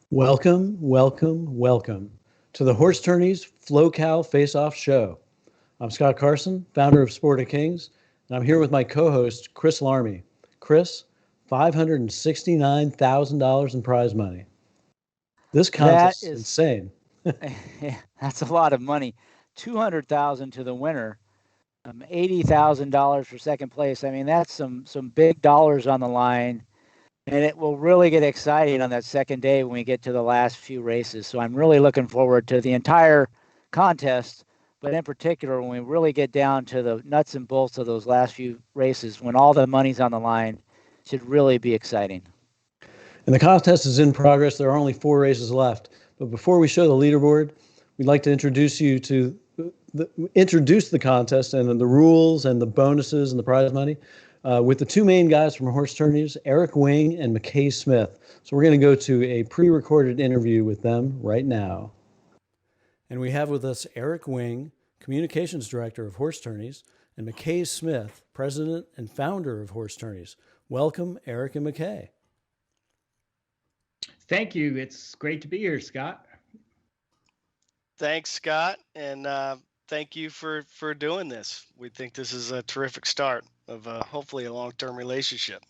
Welcome, welcome, welcome to the Horse Tourneys Flo-Cal Faceoff Show. I'm Scott Carson, founder of Sport of Kings, and I'm here with my co-host, Chris Larmey. Chris, $569,000 in prize money. This That contest is is, insane. that's a lot of money. 200,000 to the winner, $80,000 for second place. I mean, that's some big dollars on the line, and it will really get exciting on that second day when we get to the last few races. So I'm really looking forward to the entire contest, but in particular when we really get down to the nuts and bolts of those last few races, when all the money's on the line, should really be exciting. And the contest is in progress. There are only 4 races left. But before we show the leaderboard, we'd like to introduce you to introduce the contest and the rules and the bonuses and the prize money with the two main guys from Horse Tourneys, Eric Wing and McKay Smith. So we're going to go to a pre-recorded interview with them right now. And we have with us Eric Wing, Communications Director of Horse Tourneys, and McKay Smith, President and Founder of Horse Tourneys. Welcome, Eric and McKay. Thank you. It's great to be here, Scott. Thanks, Scott, and thank you for doing this. We think this is a terrific start of hopefully a long-term relationship.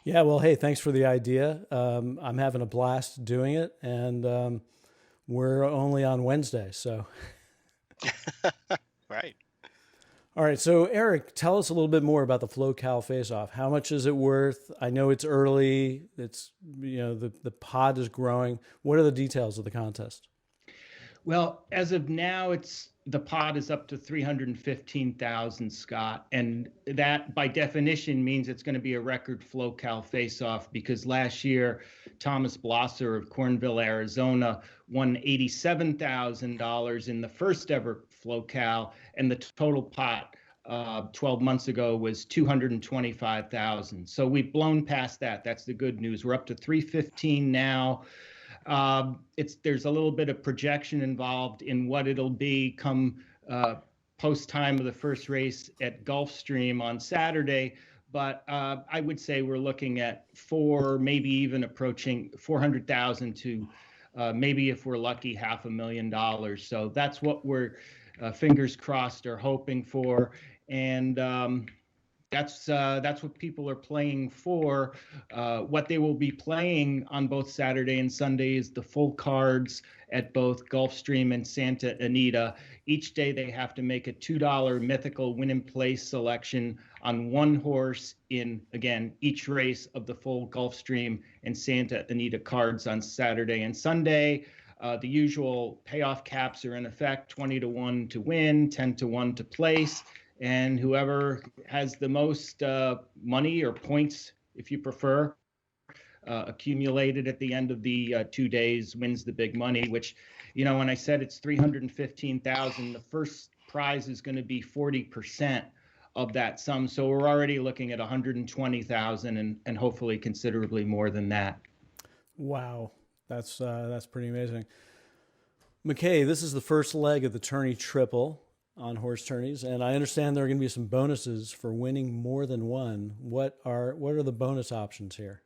Yeah, well, hey, thanks for the idea. I'm having a blast doing it, and we're only on Wednesday, so. Right. All right, so Eric, tell us a little bit more about the Flo-Cal Faceoff. How much is it worth? I know it's early. It's, the pod is growing. What are the details of the contest? Well, as of now, the pod is up to 315,000, Scott, and that by definition means it's going to be a record Flo-Cal Faceoff because last year Thomas Blosser of Cornville, Arizona, won $87,000 in the first ever Flo-Cal, and the total pot 12 months ago was 225,000. So we've blown past that. That's the good news. We're up to 315 now. There's a little bit of projection involved in what it'll be come post time of the first race at Gulfstream on Saturday. But I would say we're looking at maybe even approaching 400,000 to maybe, if we're lucky, $500,000. So that's what we're fingers crossed are hoping for. And that's what people are playing for. What they will be playing on both Saturday and Sunday is the full cards at both Gulfstream and Santa Anita. Each day they have to make a $2 mythical win and place selection on one horse in, again, each race of the full Gulfstream and Santa Anita cards on Saturday and Sunday. The usual payoff caps are in effect: 20-1 to win, 10-1 to place. And whoever has the most money or points, if you prefer, accumulated at the end of the 2 days wins the big money, which, when I said it's 315,000, the first prize is going to be 40% of that sum. So we're already looking at 120,000 and hopefully considerably more than that. Wow. That's pretty amazing. McKay, this is the first leg of the tourney triple on Horse Tourneys, and I understand there are going to be some bonuses for winning more than one. What are the bonus options here?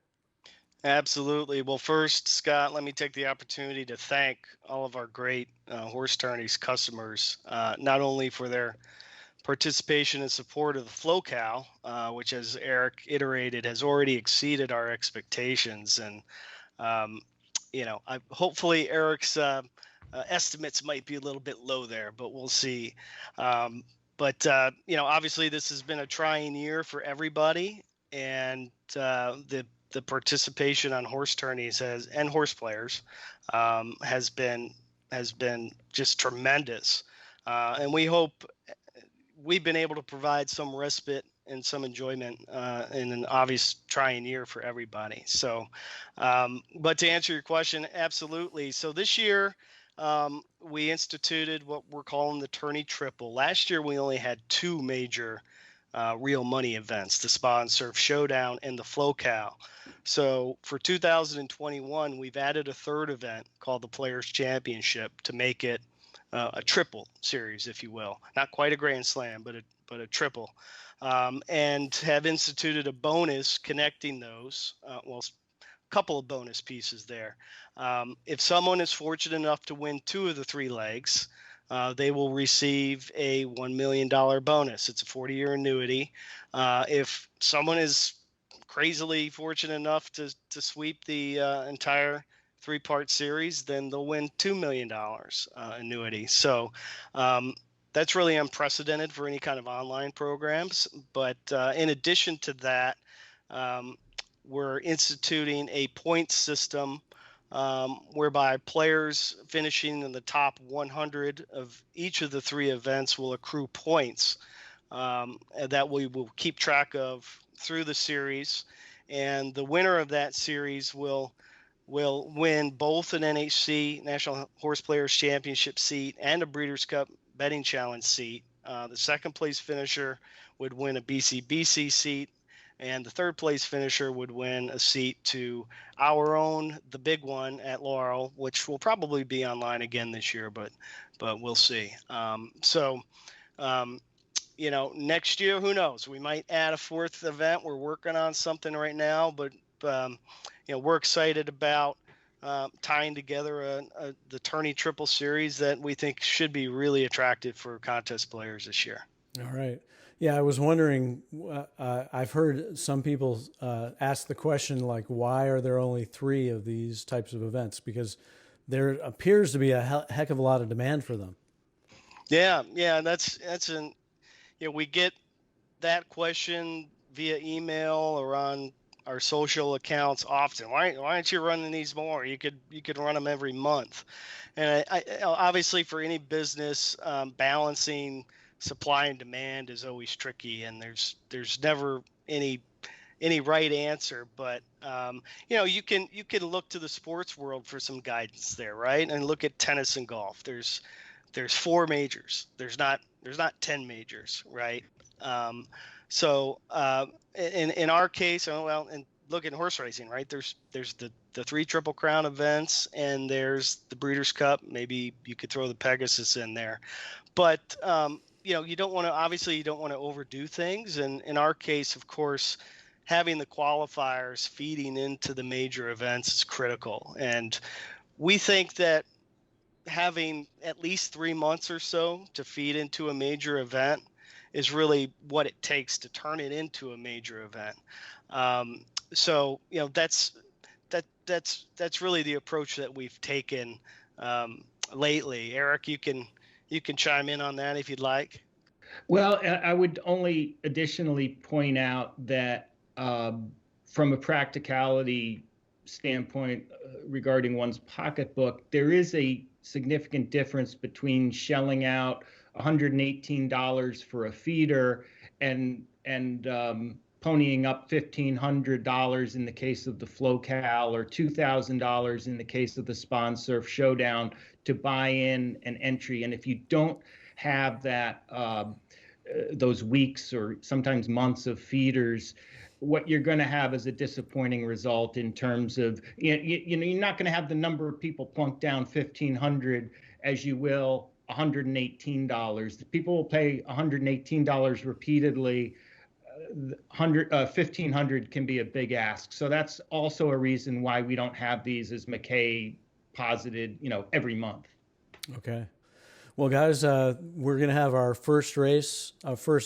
Absolutely. Well, first, Scott, let me take the opportunity to thank all of our great Horse Tourneys customers, not only for their participation and support of the Flo-Cal, which, as Eric iterated, has already exceeded our expectations. And hopefully Eric's estimates might be a little bit low there, but we'll see. But obviously this has been a trying year for everybody, and the participation on Horse Tourneys and horse players has been just tremendous. And we hope we've been able to provide some respite and some enjoyment in an obvious trying year for everybody. So, but to answer your question, absolutely. So this year, we instituted what we're calling the Tourney Triple. Last year, we only had two major real money events, the Spa and Surf Showdown and the Flo-Cal. So for 2021, we've added a third event called the Players Championship to make it a triple series, if you will. Not quite a Grand Slam, but a triple. And have instituted a bonus connecting those, couple of bonus pieces there. If someone is fortunate enough to win 2 of the 3 legs, they will receive a $1 million bonus. It's a 40-year annuity. If someone is crazily fortunate enough to sweep the entire 3-part series, then they'll win $2 million annuity. So that's really unprecedented for any kind of online programs. But in addition to that, we're instituting a point system whereby players finishing in the top 100 of each of the 3 events will accrue points that we will keep track of through the series. And the winner of that series will win both an NHC National Horse Players Championship seat and a Breeders' Cup Betting Challenge seat. The second place finisher would win a BCBC seat, and the third place finisher would win a seat to our own, the big one at Laurel, which will probably be online again this year, but we'll see. Next year, who knows? We might add a 4th event. We're working on something right now, but we're excited about tying together the Tourney Triple Series that we think should be really attractive for contest players this year. All right. Yeah, I was wondering, I've heard some people ask the question, like, why are there only 3 of these types of events? Because there appears to be a heck of a lot of demand for them. Yeah, we get that question via email or on our social accounts often. Why aren't you running these more? You could run them every month. And I obviously for any business, balancing supply and demand is always tricky, and there's never any right answer. But you can look to the sports world for some guidance there, right? And look at tennis and golf. There's 4 majors. There's not 10 majors, right? In our case, and look at horse racing, right? There's the 3 Triple Crown events, and there's the Breeders' Cup. Maybe you could throw the Pegasus in there, but you don't want to overdo things. And in our case, of course, having the qualifiers feeding into the major events is critical. And we think that having at least 3 months or so to feed into a major event is really what it takes to turn it into a major event. That's really the approach that we've taken lately. Eric, you can chime in on that if you'd like. Well, I would only additionally point out that from a practicality standpoint regarding one's pocketbook, there is a significant difference between shelling out $118 for a feeder and ponying up $1,500 in the case of the Flo-Cal or $2,000 in the case of the Spawn Surf Showdown to buy in an entry. And if you don't have that those weeks or sometimes months of feeders, what you're going to have is a disappointing result in terms of, you're not going to have the number of people plunk down $1,500 as you will $118. People will pay $118 repeatedly. $1,500 can be a big ask. So that's also a reason why we don't have these, as McKay posited, every month. Okay. Well, guys, we're going to have our first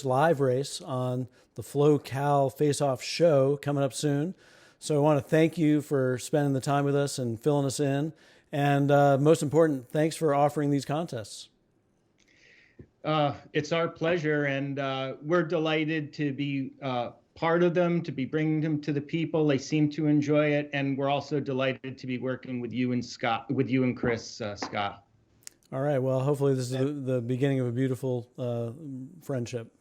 live race on the Flo-Cal Faceoff Show coming up soon. So I want to thank you for spending the time with us and filling us in. And most important, thanks for offering these contests. It's our pleasure, and we're delighted to be part of them, to be bringing them to the people. They seem to enjoy it, and we're also delighted to be working with you and Chris, Scott. All right. Well, hopefully this is the beginning of a beautiful friendship.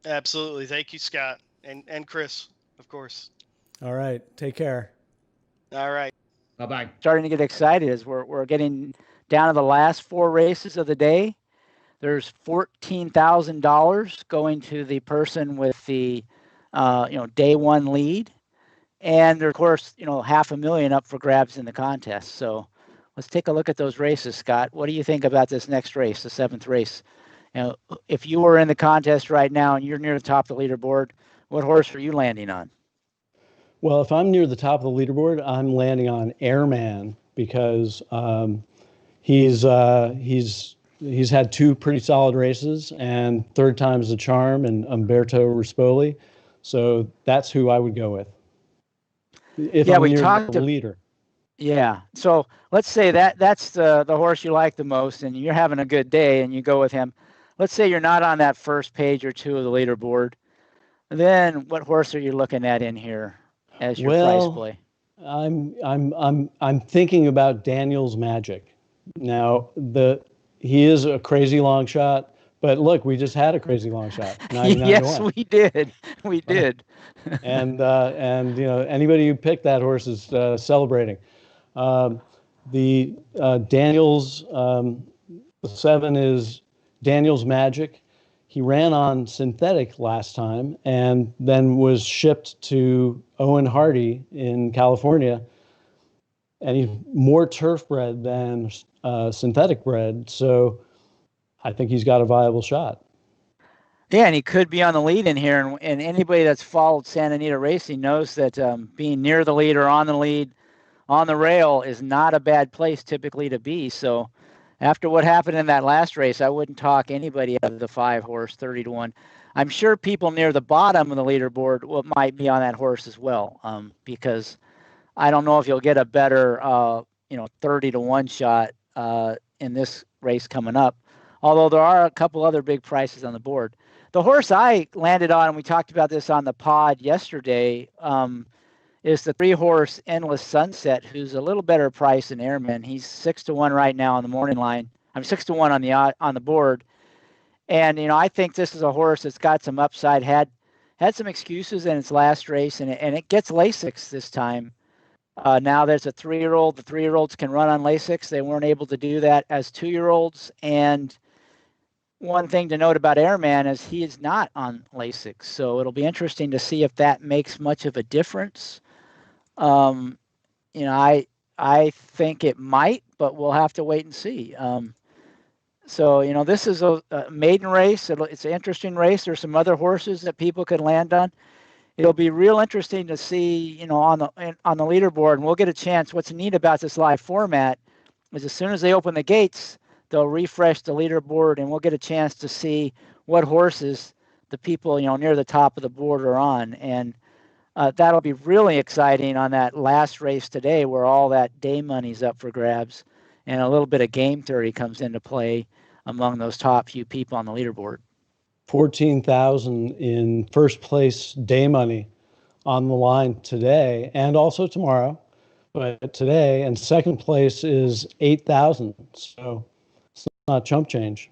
Absolutely. Thank you, Scott, and Chris, of course. All right. Take care. All right. Bye-bye. Starting to get excited as we're getting down to the last 4 races of the day. There's $14,000 going to the person with the, day 1 lead. And there, of course, $500,000 up for grabs in the contest. So let's take a look at those races, Scott. What do you think about this next race, the 7th race? If you were in the contest right now and you're near the top of the leaderboard, what horse are you landing on? Well, if I'm near the top of the leaderboard, I'm landing on Airman because he's had two pretty solid races, and third time's the charm, and Umberto Rispoli. So that's who I would go with if I'm near the leader. Yeah. So let's say that's the horse you like the most, and you're having a good day, and you go with him. Let's say you're not on that first page or two of the leaderboard. Then what horse are you looking at in here as your price play? I'm thinking about Daniel's Magic. Now he is a crazy long shot, but look, we just had a crazy long shot. Yes, we did. We did. and anybody who picked that horse is celebrating. The Daniel's the 7 is Daniel's Magic. He ran on synthetic last time and then was shipped to Owen Hardy in California. And he's more turf bred than synthetic bred. So I think he's got a viable shot. Yeah, and he could be on the lead in here. And anybody that's followed Santa Anita racing knows that being near the lead or on the lead on the rail is not a bad place typically to be. So after what happened in that last race, I wouldn't talk anybody out of the 5 horse 30-1. I'm sure people near the bottom of the leaderboard might be on that horse as well, because I don't know if you'll get a better 30-1 shot in this race coming up. Although there are a couple other big prices on the board. The horse I landed on, and we talked about this on the pod yesterday, is the 3 horse Endless Sunset, who's a little better price than Airman. He's 6-1 right now on the morning line. I'm 6-1 on the board. And, I think this is a horse that's got some upside, had some excuses in its last race, and it gets Lasix this time. Now there's a 3-year-old. The 3-year-olds can run on Lasix. They weren't able to do that as 2-year-olds. And one thing to note about Airman is he is not on Lasix. So it'll be interesting to see if that makes much of a difference. I think it might, but we'll have to wait and see. So this is a maiden race. It's an interesting race. There's some other horses that people could land on. It'll be real interesting to see, on the leaderboard, and we'll get a chance. What's neat about this live format is as soon as they open the gates, they'll refresh the leaderboard, and we'll get a chance to see what horses the people, near the top of the board are on. And that'll be really exciting on that last race today, where all that day money's up for grabs, and a little bit of game theory comes into play among those top few people on the leaderboard. 14,000 in first place day money on the line today and also tomorrow, but today, and second place is 8,000. So it's not chump change.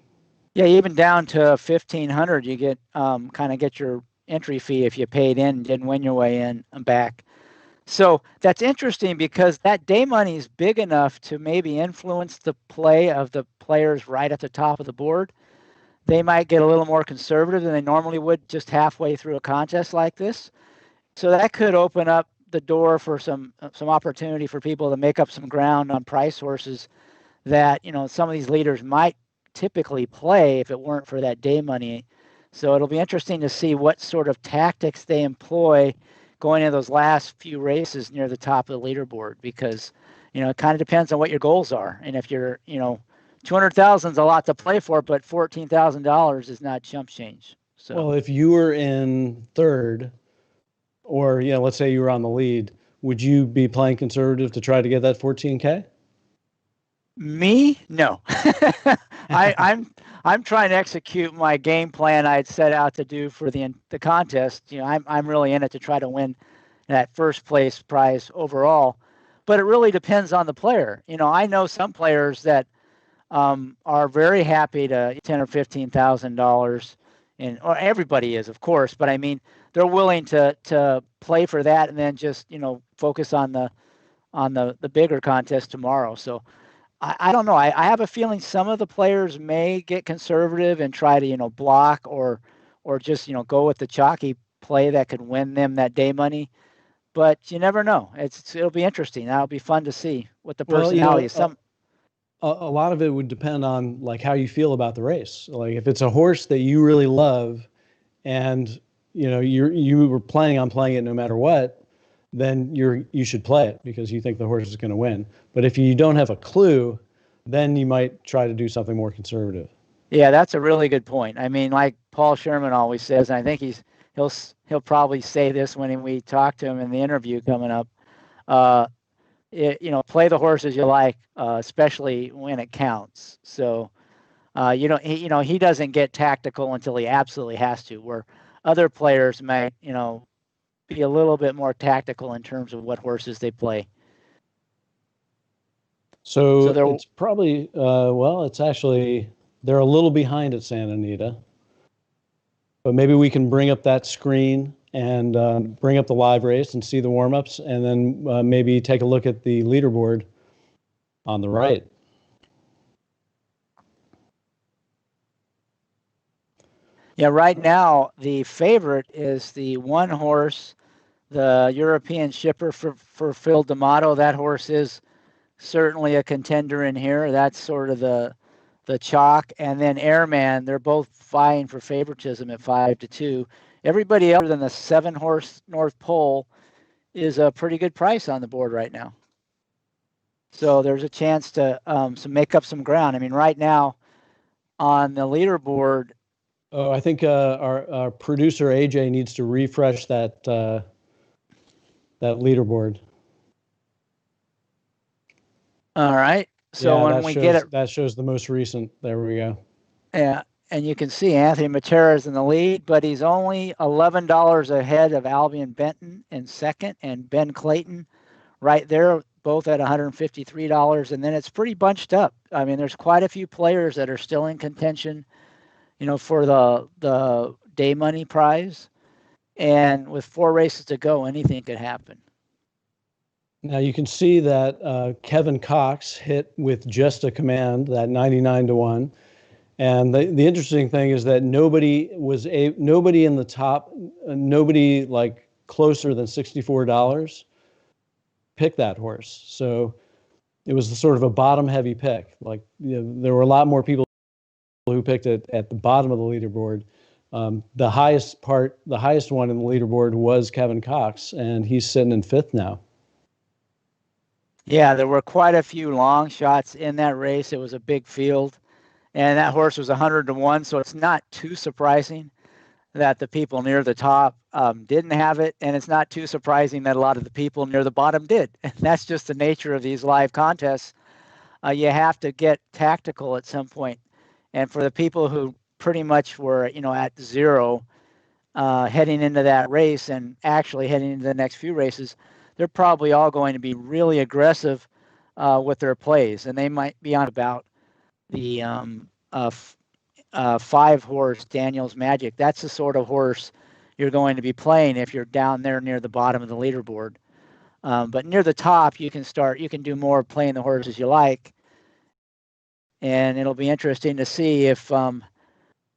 Yeah, even down to 1,500, you get kind of get your entry fee if you paid in and didn't win your way in and back. So that's interesting because that day money is big enough to maybe influence the play of the players right at the top of the board. They might get a little more conservative than they normally would just halfway through a contest like this. So that could open up the door for some opportunity for people to make up some ground on price horses that, some of these leaders might typically play if it weren't for that day money. So it'll be interesting to see what sort of tactics they employ going into those last few races near the top of the leaderboard, because, it kind of depends on what your goals are. And if you're, 200,000 is a lot to play for, but $14,000 is not chump change. So, well, if you were in third, or let's say you were on the lead, would you be playing conservative to try to get that 14K? Me? No. I'm trying to execute my game plan I'd set out to do for the contest. I'm really in it to try to win that first place prize overall, but it really depends on the player. I know some players that are very happy to $10,000 or $15,000, or everybody is, of course, but I mean, they're willing to play for that and then just, focus on the bigger contest tomorrow. So I don't know. I have a feeling some of the players may get conservative and try to, block or just, go with the chalky play that could win them that day money. But you never know. It'll be interesting. That'll be fun to see what the personality is. A lot of it would depend on like how you feel about the race. Like if it's a horse that you really love and you were planning on playing it no matter what, then you should play it because you think the horse is going to win. But if you don't have a clue, then you might try to do something more conservative. Yeah, that's a really good point. I mean, like Paul Sherman always says, and I think he'll probably say this when we talk to him in the interview coming up. Play the horses you like, especially when it counts. So, he doesn't get tactical until he absolutely has to, where other players might, be a little bit more tactical in terms of what horses they play. So it's probably, it's actually, they're a little behind at Santa Anita. But maybe we can bring up that screen and bring up the live race and see the warm-ups, and then maybe take a look at the leaderboard on the right. Yeah, right now the favorite is the one horse, the European Shipper for Phil D'Amato. That horse is certainly a contender in here. That's sort of the chalk. And then Airman, they're both vying for favoritism at 5-2. Everybody other than the 7-horse North Pole is a pretty good price on the board right now. So there's a chance to make up some ground. I mean, right now on the leaderboard. Oh, I think our producer AJ needs to refresh that leaderboard. All right. So when we get it, that shows the most recent. There we go. Yeah, and you can see Anthony Matera is in the lead, but he's only $11 ahead of Albion Benton in second, and Ben Clayton right there, both at $153. And then it's pretty bunched up. I mean, there's quite a few players that are still in contention, for the day money prize. And with 4 races to go, anything could happen. Now you can see that Kevin Cox hit with just a command, that 99-1. And the interesting thing is that nobody in the top, nobody like closer than $64 picked that horse. So it was sort of a bottom heavy pick. Like, there were a lot more people who picked it at the bottom of the leaderboard. The highest one in the leaderboard was Kevin Cox, and he's sitting in 5th now. Yeah, there were quite a few long shots in that race. It was a big field, and that horse was 100-1, so it's not too surprising that the people near the top didn't have it, and it's not too surprising that a lot of the people near the bottom did. And that's just the nature of these live contests. You have to get tactical at some point. And for the people who pretty much were, at zero heading into that race and actually heading into the next few races, they're probably all going to be really aggressive with their plays. And they might be on about the 5-horse Daniel's Magic. That's the sort of horse you're going to be playing if you're down there near the bottom of the leaderboard. But near the top, you can do more playing the horses you like. And it'll be interesting to see if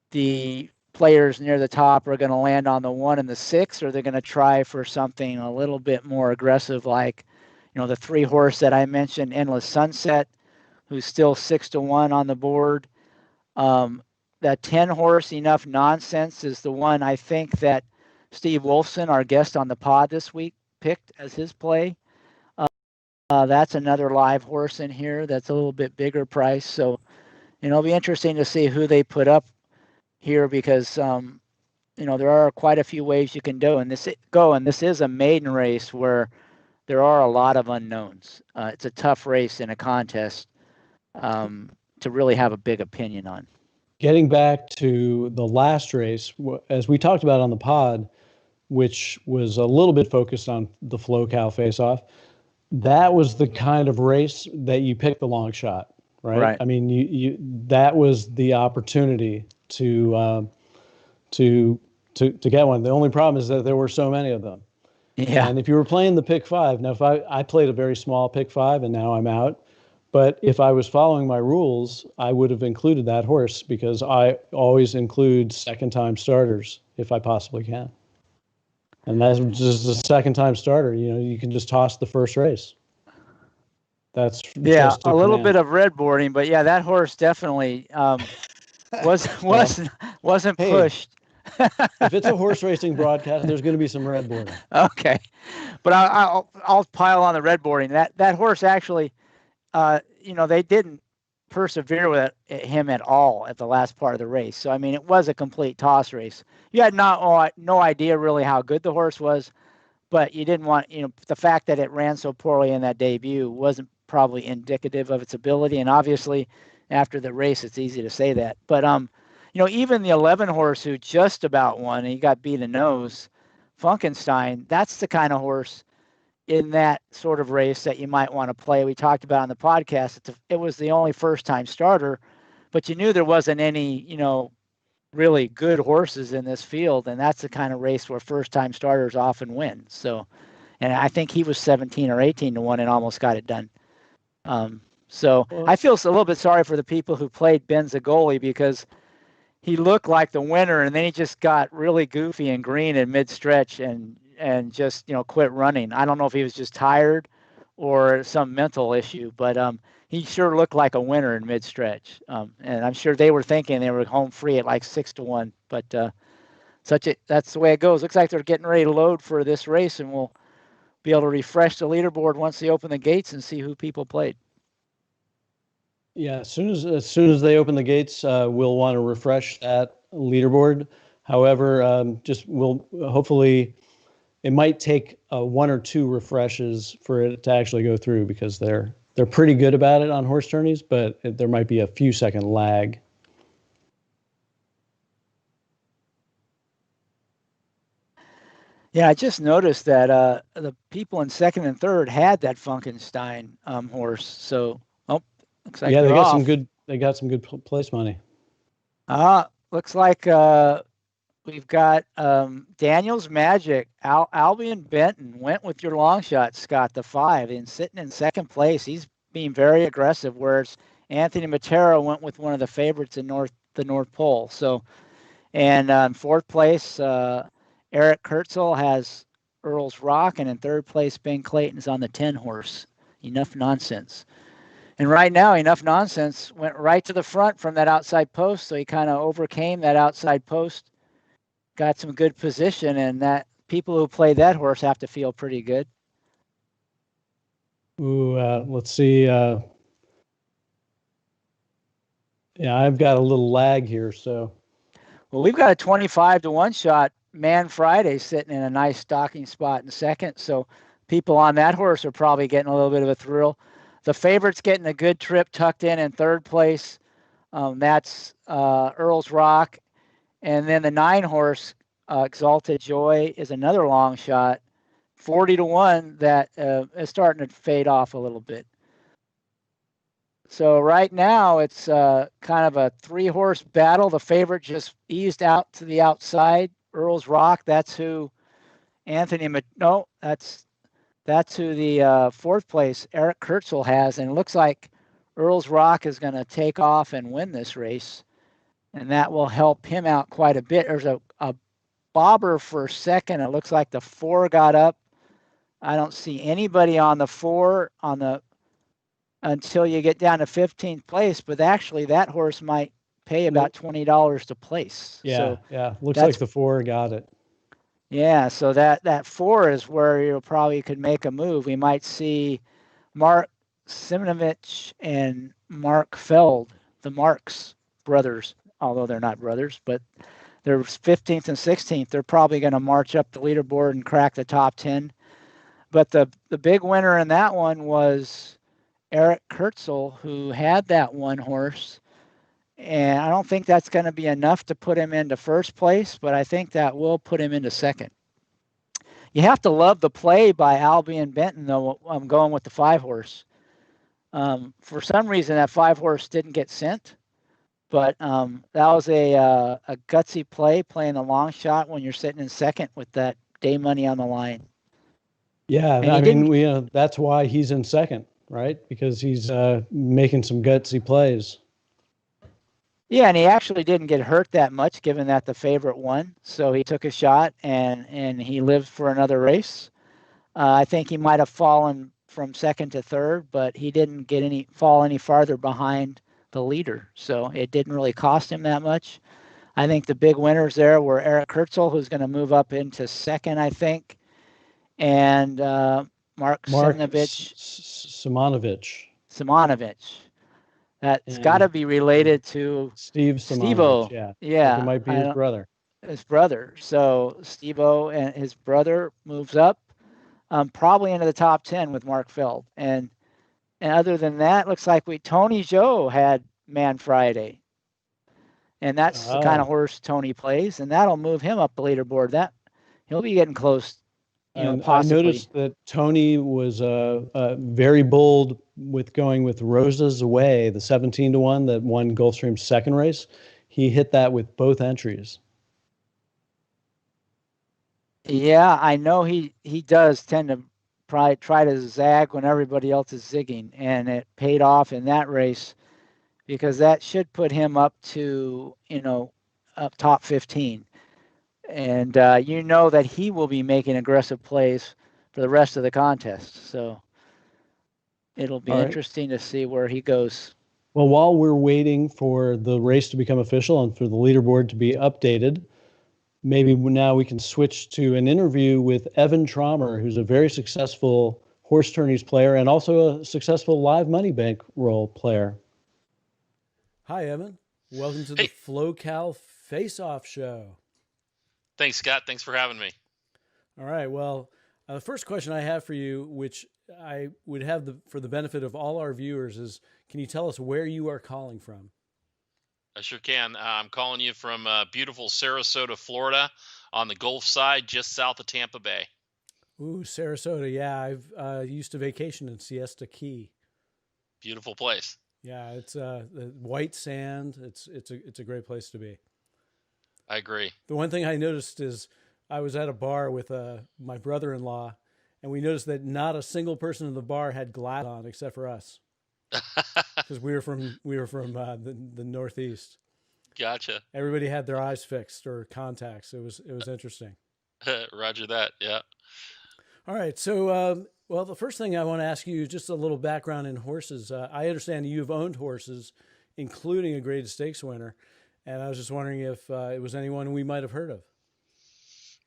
the players near the top are going to land on the 1 and the 6, or they're going to try for something a little bit more aggressive, like, the 3-horse that I mentioned, Endless Sunset, who's still 6-1 on the board. That 10-horse Enough Nonsense is the one I think that Steve Wolfson, our guest on the pod this week, picked as his play. That's another live horse in here that's a little bit bigger price. So, it'll be interesting to see who they put up here because, there are quite a few ways you can go. And this is a maiden race where there are a lot of unknowns. It's a tough race in a contest to really have a big opinion on. Getting back to the last race, as we talked about on the pod, which was a little bit focused on the Flo-Cal Faceoff, that was the kind of race that you pick the long shot, right? I mean, you that was the opportunity to get one. The only problem is that there were so many of them. Yeah. And if you were playing the pick 5, now if I played a very small pick 5 and now I'm out, but if I was following my rules, I would have included that horse because I always include second-time starters if I possibly can. And that's just a second-time starter. You can just toss the first race. That's a little bit of red boarding, but yeah, that horse definitely wasn't pushed. If it's a horse racing broadcast, there's going to be some red boarding. Okay, But I'll pile on the red boarding. That horse actually, they didn't persevere with him at all at the last part of the race. So I mean, it was a complete toss race. You had no idea really how good the horse was, but you didn't want, the fact that it ran so poorly in that debut wasn't probably indicative of its ability. And obviously, after the race, it's easy to say that. But even the 11 horse who just about won, and he got beat a nose, Funkenstein, that's the kind of horse in that sort of race that you might want to play. We talked about on the podcast. It was the only first-time starter, but you knew there wasn't any, really good horses in this field, and that's the kind of race where first-time starters often win. So, and I think he was 17 or 18 to 1 and almost got it done. So I feel a little bit sorry for the people who played Ben Zagoli, because he looked like the winner, and then he just got really goofy and green in mid-stretch and just quit running. I don't know if he was just tired or some mental issue, but he sure looked like a winner in mid-stretch. And I'm sure they were thinking they were home free at like 6 to 1. But that's the way it goes. Looks like they're getting ready to load for this race, and we'll be able to refresh the leaderboard once they open the gates and see who people played. Yeah, as soon as they open the gates, we'll want to refresh that leaderboard. However, we'll hopefully, it might take 1 or 2 refreshes for it to actually go through, because they're pretty good about it on Horse Tourneys, but there might be a few second lag. Yeah, I just noticed that the people in second and third had that Funkenstein horse. So, looks like they got off. some good place money. Looks like we've got Daniel's Magic. Albion Benton went with your long shot, Scott, the 5, and sitting in second place. He's being very aggressive, whereas Anthony Matera went with one of the favorites in the North Pole. So, and fourth place, Eric Kurtzel has Earl's Rock, and in third place, Ben Clayton's on the 10 horse, Enough Nonsense. And right now, Enough Nonsense went right to the front from that outside post, so he kind of overcame that outside post, got some good position, and that people who play that horse have to feel pretty good. Ooh, let's see. Yeah, I've got a little lag here, so. Well, we've got a 25 to 1 shot. Man Friday sitting in a nice stocking spot in second, so people on that horse are probably getting a little bit of a thrill. The favorite's getting a good trip tucked in third place. That's Earl's Rock. And then the 9 horse, Exalted Joy, is another long shot, 40 to 1, that is starting to fade off a little bit. So right now it's kind of a 3-horse battle. The favorite just eased out to the outside. Earl's Rock, that's who that's who the fourth place Eric Kurtzel has, and it looks like Earl's Rock is going to take off and win this race, and that will help him out quite a bit. There's a bobber for second. It looks like the 4 got up. I don't see anybody on the 4 until you get down to 15th place, but actually that horse might pay about $20 to place. Yeah, looks like the 4 got it. Yeah, so that 4 is where you probably could make a move. We might see Mark Simonovich and Mark Feld, the Marks brothers, although they're not brothers, but they're 15th and 16th. They're probably going to march up the leaderboard and crack the top 10. But the big winner in that one was Eric Kurtzel, who had that 1 horse. And I don't think that's going to be enough to put him into first place, but I think that will put him into second. You have to love the play by Albion Benton, though. I'm going with the 5 horse. For some reason, that 5 horse didn't get sent, but that was a gutsy play, playing a long shot when you're sitting in second with that day money on the line. Yeah, I mean, that's why he's in second, right? Because he's making some gutsy plays. Yeah, and he actually didn't get hurt that much, given that the favorite won. So he took a shot, and he lived for another race. I think he might have fallen from second to third, but he didn't fall any farther behind the leader. So it didn't really cost him that much. I think the big winners there were Eric Kurtzel, who's going to move up into second, I think, and Mark Simonovich. That's got to be related to Steve Simonovich. Yeah. Yeah. It might be his brother. His brother. So Steve-O and his brother moves up, probably into the top 10 with Mark Feld. And other than that, looks like Tony Joe had Man Friday. And that's the kind of horse Tony plays, and that'll move him up the leaderboard. That he'll be getting close. Possibly. I noticed that Tony was very bold with going with Rosa's Way, the 17-1 that won Gulfstream's second race. He hit that with both entries. Yeah, I know he does tend to probably try to zag when everybody else is zigging, and it paid off in that race because that should put him up to, up top 15. And that he will be making aggressive plays for the rest of the contest. So it'll be interesting to see where he goes. Well, while we're waiting for the race to become official and for the leaderboard to be updated, maybe now we can switch to an interview with Evan Trommer, who's a very successful Horse Tourneys player and also a successful live money bankroll player. Hi, Evan. Welcome to the Flo-Cal Faceoff Show. Thanks, Scott. Thanks for having me. All right. Well, the first question I have for you, which I would have for the benefit of all our viewers, is can you tell us where you are calling from? I sure can. I'm calling you from beautiful Sarasota, Florida, on the Gulf side, just south of Tampa Bay. Ooh, Sarasota. Yeah, I've used to vacation in Siesta Key. Beautiful place. Yeah, it's the white sand. It's a great place to be. I agree. The one thing I noticed is I was at a bar with my brother-in-law, and we noticed that not a single person in the bar had glass on except for us, because we were from the Northeast. Gotcha. Everybody had their eyes fixed or contacts. It was interesting. Roger that. Yeah. All right. So, well, the first thing I want to ask you is just a little background in horses. I understand you've owned horses, including a Graded Stakes winner. And I was just wondering if it was anyone we might have heard of.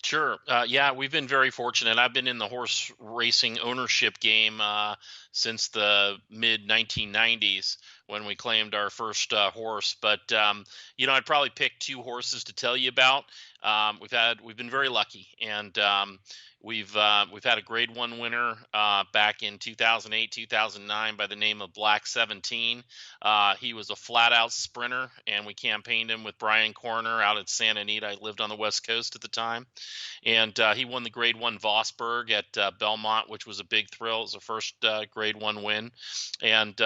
Sure. Yeah, we've been very fortunate. I've been in the horse racing ownership game since the mid 1990s when we claimed our first horse. But I'd probably pick two horses to tell you about. We've been very lucky, and we've had a Grade 1 winner back in 2008, 2009 by the name of Black 17. He was a flat out sprinter, and we campaigned him with Brian Corner out at Santa Anita. I lived on the West Coast at the time, and he won the Grade 1 Vosburg at Belmont, which was a big thrill. It was the first Grade 1 win, and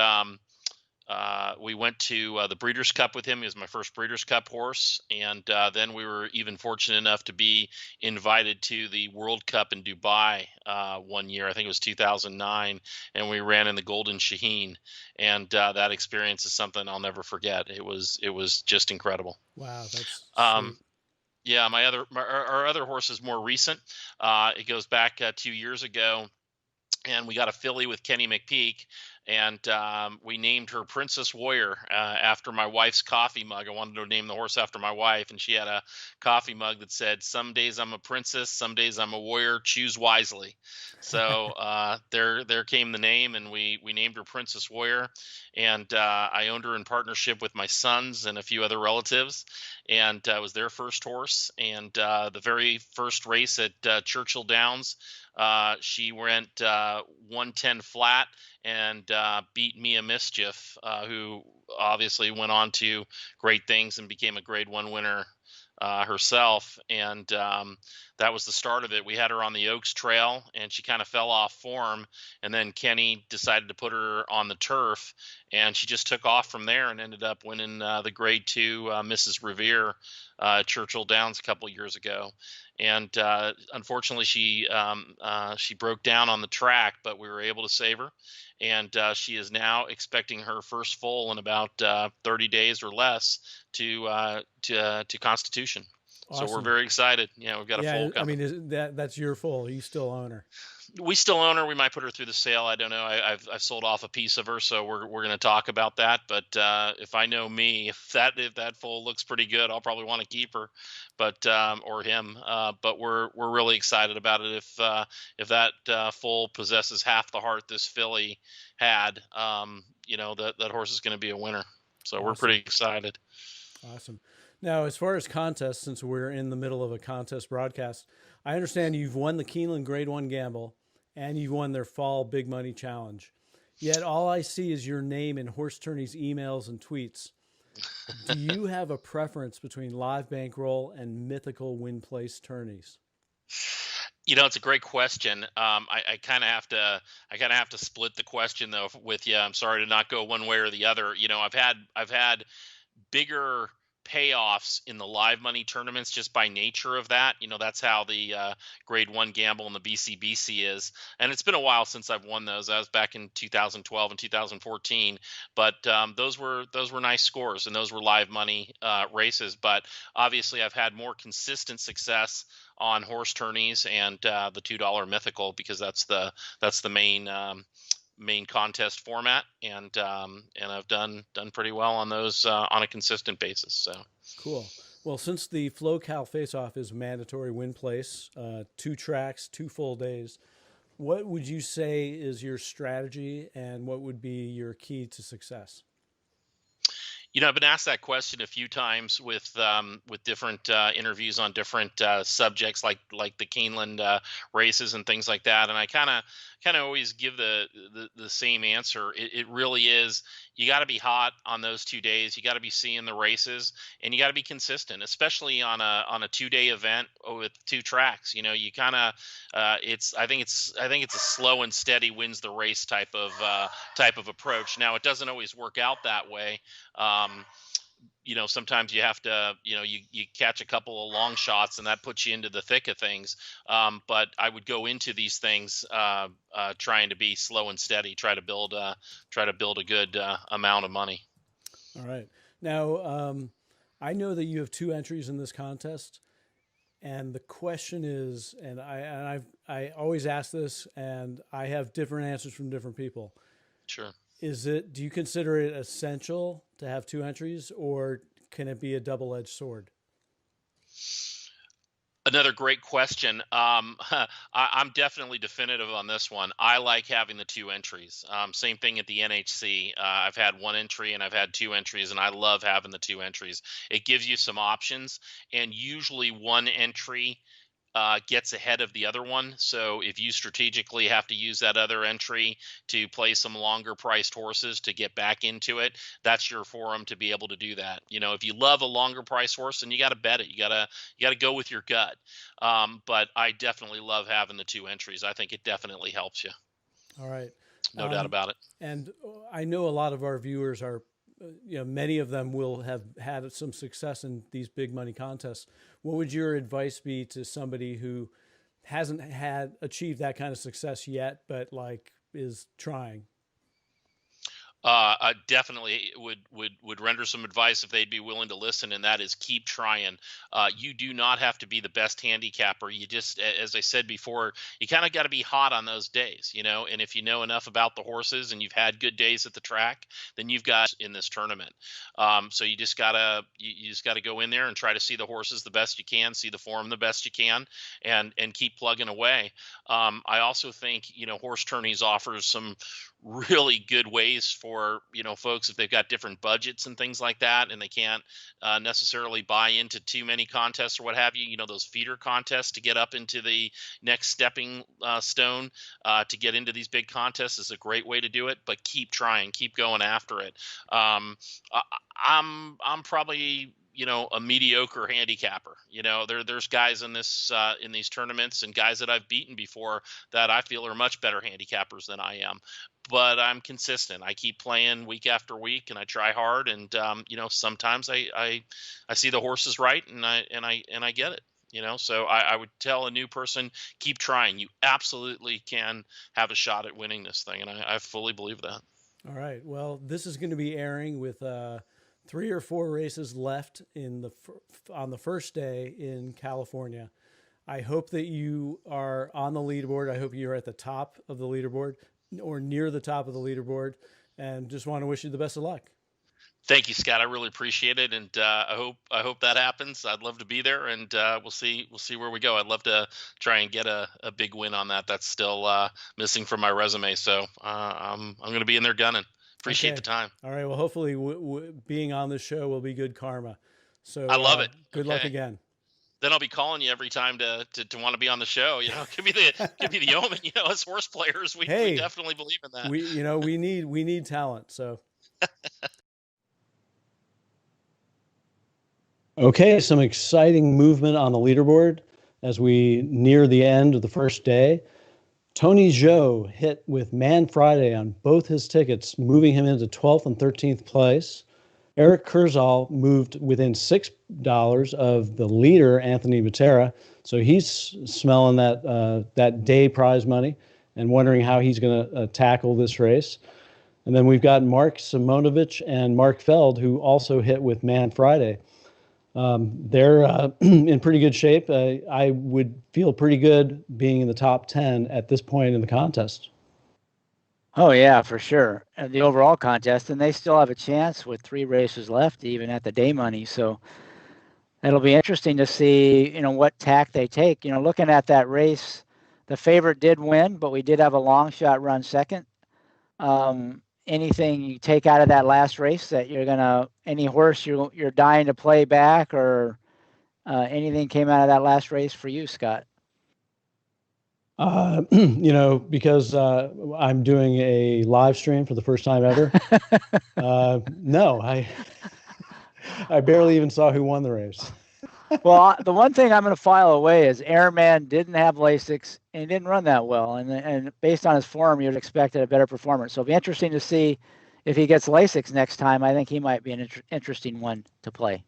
we went to the Breeders' Cup with him. He was my first Breeders' Cup horse. And then we were even fortunate enough to be invited to the World Cup in Dubai one year. I think it was 2009. And we ran in the Golden Shaheen. And that experience is something I'll never forget. It was just incredible. Wow, that's sweet. Yeah, our other horse is more recent. It goes back 2 years ago. And we got a filly with Kenny McPeak, and we named her Princess Warrior after my wife's coffee mug. I wanted to name the horse after my wife, and she had a coffee mug that said, "Some days I'm a princess, some days I'm a warrior. Choose wisely." So there came the name, and we named her Princess Warrior. And I owned her in partnership with my sons and a few other relatives, and it was their first horse. And the very first race at Churchill Downs, she went 110 flat and beat Mia Mischief, who obviously went on to great things and became a Grade 1 winner herself. And that was the start of it. We had her on the Oaks Trail, and she kind of fell off form. And then Kenny decided to put her on the turf, and she just took off from there and ended up winning the Grade 2 Mrs. Revere Churchill Downs a couple years ago. And unfortunately, she broke down on the track, but we were able to save her. And she is now expecting her first foal in about 30 days or less to Constitution. So we're Awesome. very excited. Yeah, we've got a foal I coming. mean, that's your foal. You still own her. We still own her. We might put her through the sale. I don't know. I've sold off a piece of her, so we're going to talk about that. But if I know me, if that foal looks pretty good, I'll probably want to keep her, but or him. But we're really excited about it. If that foal possesses half the heart this filly had, that horse is going to be a winner. So we're pretty excited. Awesome. Now, as far as contests, since we're in the middle of a contest broadcast, I understand you've won the Keeneland Grade 1 Gamble and you've won their Fall Big Money Challenge. Yet all I see is your name in Horse Tourneys emails and tweets. Do you have a preference between live bankroll and mythical win place tourneys? It's a great question. I kind of have to split the question though with you. I'm sorry to not go one way or the other. I've had bigger payoffs in the live money tournaments just by nature of that. That's how the grade 1 gamble and the BCBC is. And it's been a while since I've won those. I was back in 2012 and 2014, but those were nice scores and those were live money races. But obviously I've had more consistent success on horse tourneys and the $2 mythical, because that's the main contest format, and I've done pretty well on those on a consistent basis. So cool. Well, since the Flo-Cal Faceoff is mandatory win place, 2 tracks, 2 full days, what would you say is your strategy and what would be your key to success? I've been asked that question a few times with different interviews on different subjects, like the Keeneland races and things like that. And I kind of always give the same answer. It really is, you got to be hot on those 2 days. You got to be seeing the races, and you got to be consistent, especially on a 2-day event with 2 tracks. You kind of I think it's a slow and steady wins the race type of approach. Now, it doesn't always work out that way. Sometimes you have to, you catch a couple of long shots and that puts you into the thick of things. But I would go into these things trying to be slow and steady, try to build a good amount of money. All right. Now, I know that you have 2 entries in this contest, and the question is, and I always ask this, and I have different answers from different people. Sure. Do you consider it essential to have 2 entries, or can it be a double-edged sword? Another great question. I'm definitely definitive on this one. I like having the 2 entries. Same thing at the NHC. I've had 1 entry and I've had 2 entries, and I love having the 2 entries. It gives you some options, and usually 1 entry gets ahead of the other one. So if you strategically have to use that other entry to play some longer priced horses to get back into it, that's your forum to be able to do that. If you love a longer priced horse, then you got to bet it. You got to go with your gut. But I definitely love having the 2 entries. I think it definitely helps you. All right. No doubt about it. And I know a lot of our viewers are, many of them will have had some success in these big money contests. What would your advice be to somebody who hasn't achieved that kind of success yet, but is trying? I definitely would render some advice if they'd be willing to listen, and that is keep trying. You do not have to be the best handicapper. You just, as I said before, you kind of got to be hot on those days, and if you know enough about the horses and you've had good days at the track, then you've got in this tournament. So you just gotta go in there and try to see the horses the best you can, see the form the best you can, and keep plugging away. I also think Horse Tourneys offers some really good ways for folks if they've got different budgets and things like that, and they can't necessarily buy into too many contests or what have you. Those feeder contests to get up into the next stepping stone to get into these big contests is a great way to do it. But keep trying, keep going after it. I'm probably a mediocre handicapper. There's guys in these tournaments and guys that I've beaten before that I feel are much better handicappers than I am. But I'm consistent. I keep playing week after week, and I try hard. And sometimes I see the horses right, and I get it. So I would tell a new person, keep trying. You absolutely can have a shot at winning this thing, and I fully believe that. All right. Well, this is going to be airing with 3 or 4 races left on the first day in California. I hope that you are on the leaderboard. I hope you're at the top of the leaderboard or near the top of the leaderboard, and just want to wish you the best of luck. Thank you, Scott. I really appreciate it, and I hope that happens. I'd love to be there, and we'll see where we go. I'd love to try and get a big win on that. That's still missing from my resume, so I'm going to be in there gunning. Appreciate the time. All right. Well, hopefully being on this show will be good karma. So I love it. Good luck again. Then I'll be calling you every time to want to be on the show. Give me the omen. As horse players, we definitely believe in that. We need talent. So. Okay, some exciting movement on the leaderboard as we near the end of the first day. Tony Zhou hit with Man Friday on both his tickets, moving him into 12th and 13th place. Eric Kurzal moved within $6 of the leader, Anthony Butera. So he's smelling that day prize money and wondering how he's going to tackle this race. And then we've got Mark Simonovich and Mark Feld, who also hit with Man Friday. They're in pretty good shape. I would feel pretty good being in the top 10 at this point in the contest. Oh, yeah, for sure. And the overall contest, and they still have a chance with 3 races left, even at the day money. So it'll be interesting to see, what tack they take. Looking at that race, the favorite did win, but we did have a long shot run second. Anything you take out of that last race that any horse you're dying to play back, or anything came out of that last race for you, Scott? Because I'm doing a live stream for the first time ever. No, I barely even saw who won the race. Well, the one thing I'm going to file away is Airman didn't have Lasix and he didn't run that well. And based on his form, you'd expect a better performance. So it'll be interesting to see if he gets Lasix next time. I think he might be an interesting one to play.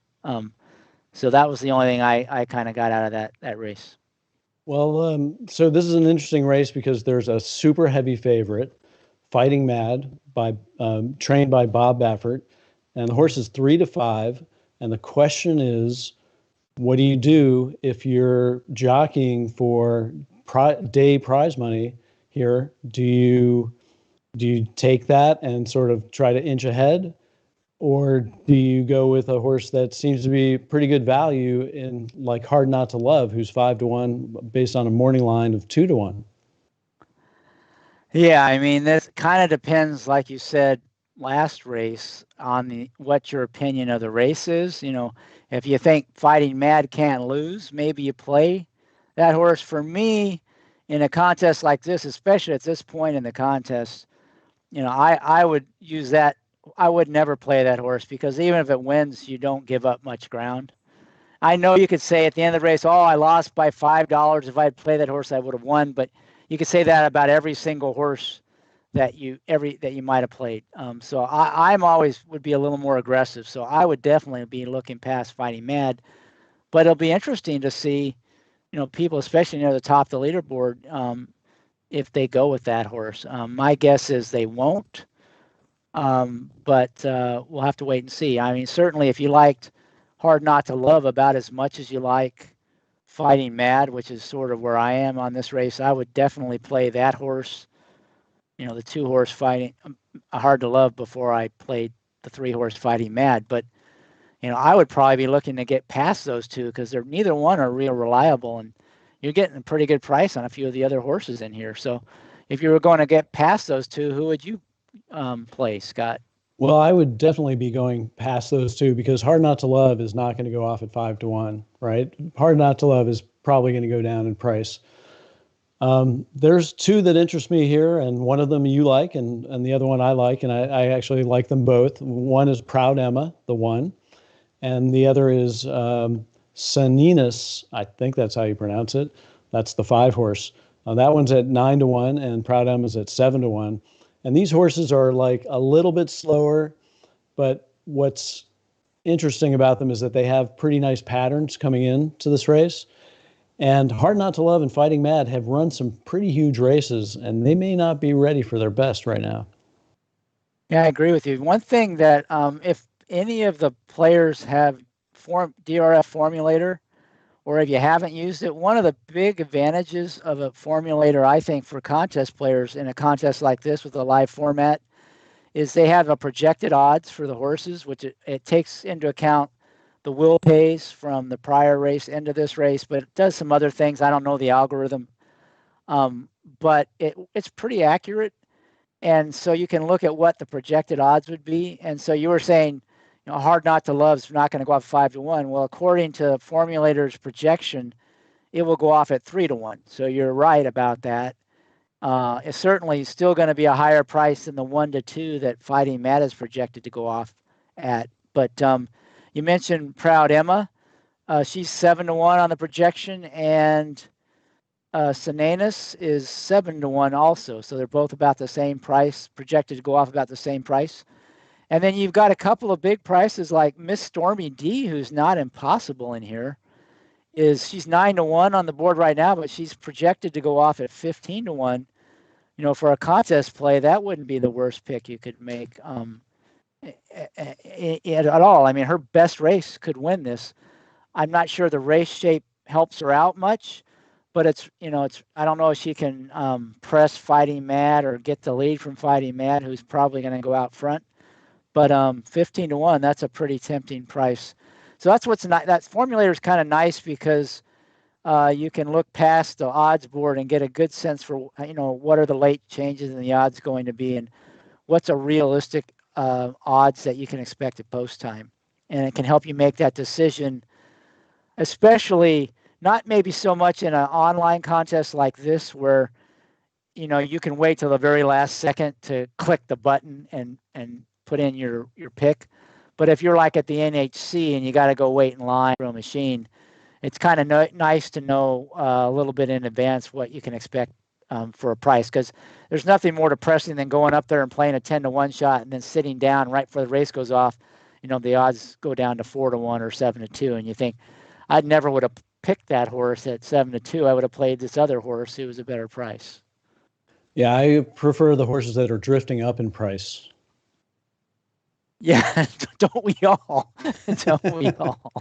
So that was the only thing I kind of got out of that race. Well, so this is an interesting race because there's a super heavy favorite, Fighting Mad, trained by Bob Baffert, and the horse is 3-5. And the question is, what do you do if you're jockeying for day prize money here? Do you take that and sort of try to inch ahead, or do you go with a horse that seems to be pretty good value in like Hard Not to Love, who's 5-1 based on a morning line of 2-1? Yeah, I mean, that kind of depends, like you said last race, on what your opinion of the race is. If you think Fighting Mad can't lose, maybe you play that horse. For me, in a contest like this, especially at this point in the contest, I would use that. I would never play that horse because even if it wins, you don't give up much ground. I know you could say at the end of the race, I lost by $5. If I'd played that horse, I would have won. But you could say that about every single horse that you might have played. So I'm always would be a little more aggressive. So I would definitely be looking past Fighting Mad. But it'll be interesting to see, people, especially near the top of the leaderboard, if they go with that horse. My guess is they won't. But we'll have to wait and see. I mean, certainly if you liked Hard Not to Love about as much as you like Fighting Mad, which is sort of where I am on this race, I would definitely play that horse. The 2-horse Fighting Hard to Love before I played the 3-horse Fighting Mad. But, I would probably be looking to get past those 2 because neither one are real reliable, and you're getting a pretty good price on a few of the other horses in here. So if you were going to get past those 2, who would you play, Scott? Well, I would definitely be going past those 2 because Hard Not to Love is not going to go off at 5-1, right? Hard Not to Love is probably going to go down in price. There's 2 that interest me here, and one of them you like, and the other one I like, and I actually like them both. One is Proud Emma, the 1, and the other is Saninas. I think that's how you pronounce it. That's the 5-horse. That one's at 9-1, and Proud Emma's at 7-1. And these horses are like a little bit slower, but what's interesting about them is that they have pretty nice patterns coming into this race. And Hard Not to Love and Fighting Mad have run some pretty huge races, and they may not be ready for their best right now. Yeah, I agree with you. One thing that any of the players have DRF formulator, or if you haven't used it, one of the big advantages of a formulator, I think, for contest players in a contest like this with a live format is they have a projected odds for the horses, which it takes into account the will pace from the prior race into this race, but it does some other things. I don't know the algorithm, but it's pretty accurate. And so you can look at what the projected odds would be. And so you were saying, Hard Not to Love's not going to go off 5-1. Well, according to Formulator's projection, it will go off at 3-1. So you're right about that. It's certainly still going to be a higher price than the 1-2 that Fighting Mad is projected to go off at. But you mentioned Proud Emma. She's 7-1 on the projection, and Sananas is 7-1 also. So they're both about the same price, projected to go off about the same price. And then you've got a couple of big prices like Miss Stormy D, who's not impossible in here. She's 9-1 on the board right now, but she's projected to go off at 15-1. For a contest play, that wouldn't be the worst pick you could make at all. I mean, her best race could win this. I'm not sure the race shape helps her out much, but it's I don't know if she can press Fighting Mad or get the lead from Fighting Mad, who's probably going to go out front. But 15-1, that's a pretty tempting price. So that's what's nice. That formulator is kind of nice because you can look past the odds board and get a good sense for what are the late changes in the odds going to be, and what's a realistic odds that you can expect at post time, and it can help you make that decision, especially not maybe so much in an online contest like this where you can wait till the very last second to click the button and put in your pick. But if you're like at the NHC and you got to go wait in line for a machine, it's kind of nice to know a little bit in advance what you can expect for a price, because there's nothing more depressing than going up there and playing a 10-1 shot and then sitting down right before the race goes off. The odds go down to 4-1 or 7-2, and you think, I never would have picked that horse at 7-2. I would have played this other horse who was a better price. Yeah, I prefer the horses that are drifting up in price. Yeah, don't we all? Don't we all?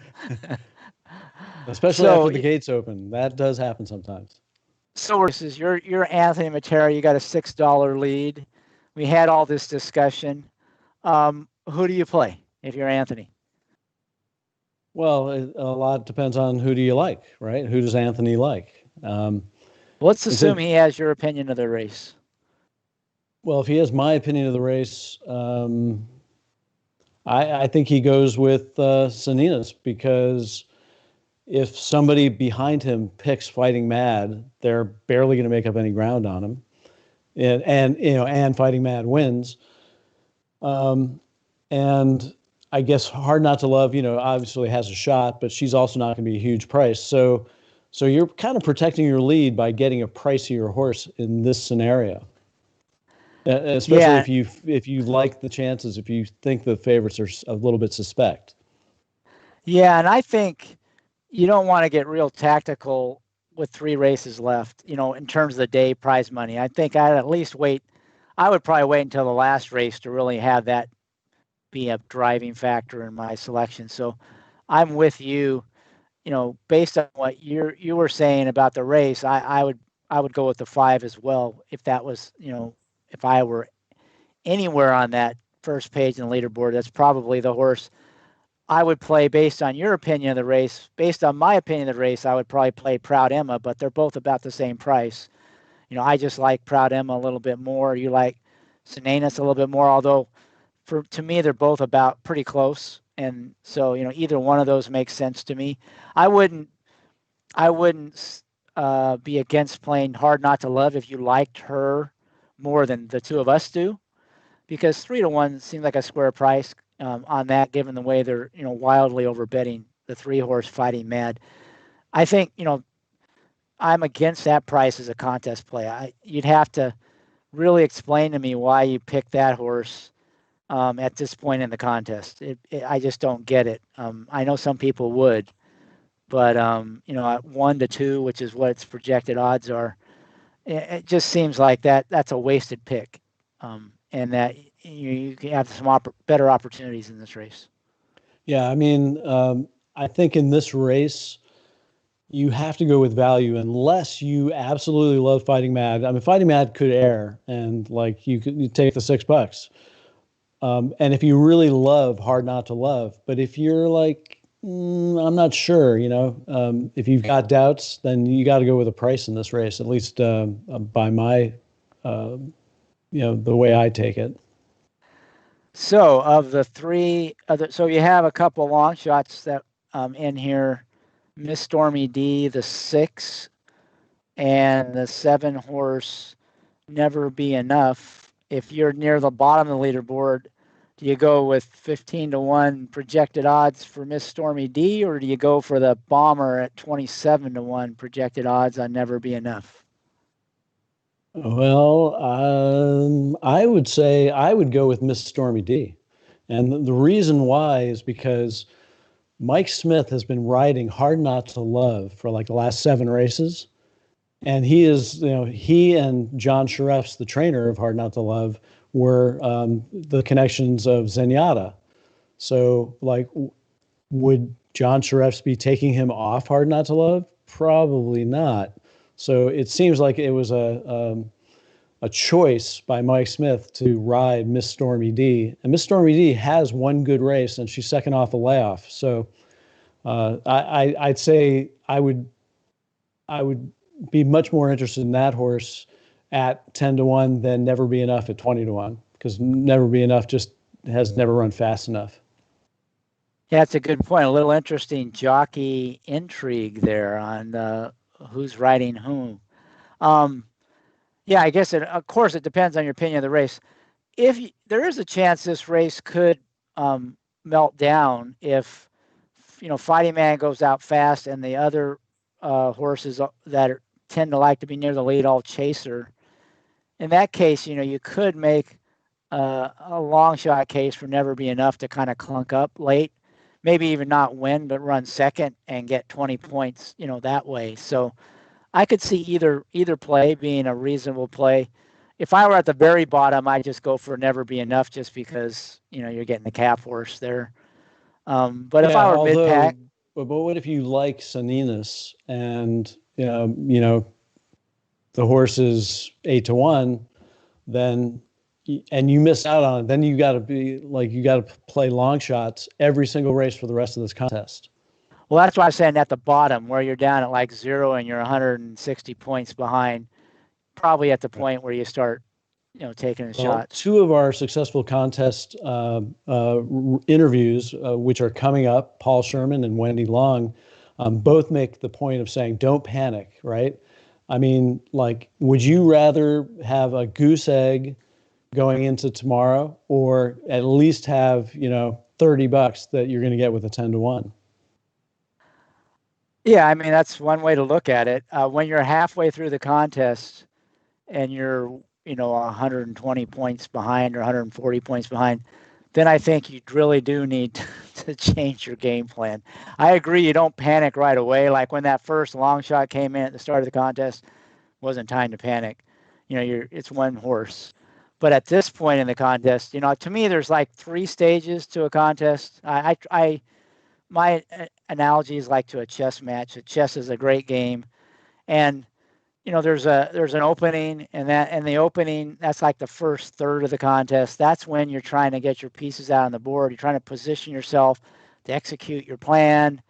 Especially after the gates open. That does happen sometimes. So you're Anthony Matera. You got a $6 lead. We had all this discussion. Who do you play if you're Anthony? Well, a lot depends on who do you like, right? Who does Anthony like? Let's assume he has your opinion of the race. Well, if he has my opinion of the race, I think he goes with Saninas, because if somebody behind him picks Fighting Mad, they're barely going to make up any ground on him, and Fighting Mad wins. And I guess Hard Not to Love, obviously has a shot, but she's also not going to be a huge price. So you're kind of protecting your lead by getting a pricier horse in this scenario. Especially if you like the chances, if you think the favorites are a little bit suspect. Yeah, and I think you don't want to get real tactical with 3 races left, in terms of the day prize money. I think I'd at least wait. I would probably wait until the last race to really have that be a driving factor in my selection. So I'm with you, based on what you were saying about the race. I would go with the 5 as well, if that was, if I were anywhere on that first page in the leaderboard. That's probably the horse I would play based on your opinion of the race. Based on my opinion of the race, I would probably play Proud Emma, but they're both about the same price. I just like Proud Emma a little bit more. You like Sananas a little bit more, although to me, they're both about pretty close. And so, either one of those makes sense to me. I wouldn't be against playing Hard Not to Love if you liked her more than the two of us do, because 3-1 seems like a square price on that, given the way they're wildly overbetting the 3-horse Fighting Mad. I think I'm against that price as a contest play. You'd have to really explain to me why you picked that horse at this point in the contest. I just don't get it. I know some people would, but at 1-2, which is what its projected odds are, it just seems like that's a wasted pick, and that you have some better opportunities in this race. Yeah, I mean, I think in this race, you have to go with value unless you absolutely love Fighting Mad. I mean, Fighting Mad could air, and like you take the $6. And if you really love Hard Not to Love, but if you're like, I'm not sure, if you've got doubts, then you got to go with a price in this race, at least by my, the way I take it. So of the three other, so you have a couple long shots that in here, Miss Stormy D, the 6, and the 7 horse Never Be Enough. If you're near the bottom of the leaderboard, do you go with 15-1 projected odds for Miss Stormy D, or do you go for the Bomber at 27-1 projected odds on Never Be Enough? Well, I would say I would go with Miss Stormy D. And the reason why is because Mike Smith has been riding Hard Not to Love for like the last 7 races. And he and John Shareffs, the trainer of Hard Not to Love, were the connections of Zenyatta. So, like, would John Shareffs be taking him off Hard Not to Love? Probably not. So it seems like it was a choice by Mike Smith to ride Miss Stormy D. And Miss Stormy D has one good race, and she's second off the layoff. So I'd say I would be much more interested in that horse at 10-1 than Never Be Enough at 20-1, because Never Be Enough just has never run fast enough. Yeah, that's a good point. A little interesting jockey intrigue there on who's riding whom. Yeah, I guess of course it depends on your opinion of the race. If there is a chance this race could melt down if Fighting Man goes out fast and the other horses that tend to like to be near the lead all chaser. In that case, you could make a long shot case for Never Be Enough to kind of clunk up late, maybe even not win, but run second and get 20 points, that way. So I could see either play being a reasonable play. If I were at the very bottom, I'd just go for Never Be Enough just because, you're getting the calf horse there. But if I were mid-pack. But what if you like Saninas and, the horse is 8-1, then, and you miss out on it, then you got to play long shots every single race for the rest of this contest. Well, that's why I'm saying at the bottom where you're down at like 0 and you're 160 points behind, probably at the point where you start, taking the shots. 2 of our successful contest interviews, which are coming up, Paul Sherman and Wendy Long, both make the point of saying, don't panic, right? I mean, like, would you rather have a goose egg going into tomorrow or at least have, $30 that you're going to get with a 10-1? Yeah, I mean, that's one way to look at it. When you're halfway through the contest and you're, 120 points behind or 140 points behind, then I think you really do need to change your game plan. I agree, you don't panic right away. Like when that first long shot came in at the start of the contest, wasn't time to panic. It's one horse. But at this point in the contest, to me, there's like 3 stages to a contest. My analogy is like to a chess match. Chess is a great game, and there's an opening, and the opening, that's like the first third of the contest. That's when you're trying to get your pieces out on the board. You're trying to position yourself to execute your plan.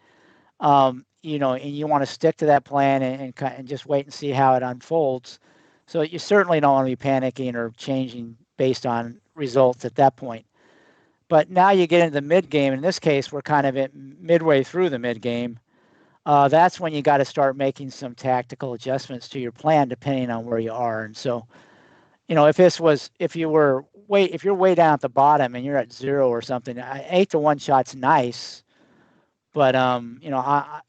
And you want to stick to that plan and just wait and see how it unfolds. So you certainly don't want to be panicking or changing based on results at that point. But now you get into the mid game. In this case, we're kind of midway through the mid game. That's when you got to start making some tactical adjustments to your plan depending on where you are. And so, if you're way down at the bottom and you're at 0 or something, 8-1 shot's nice, but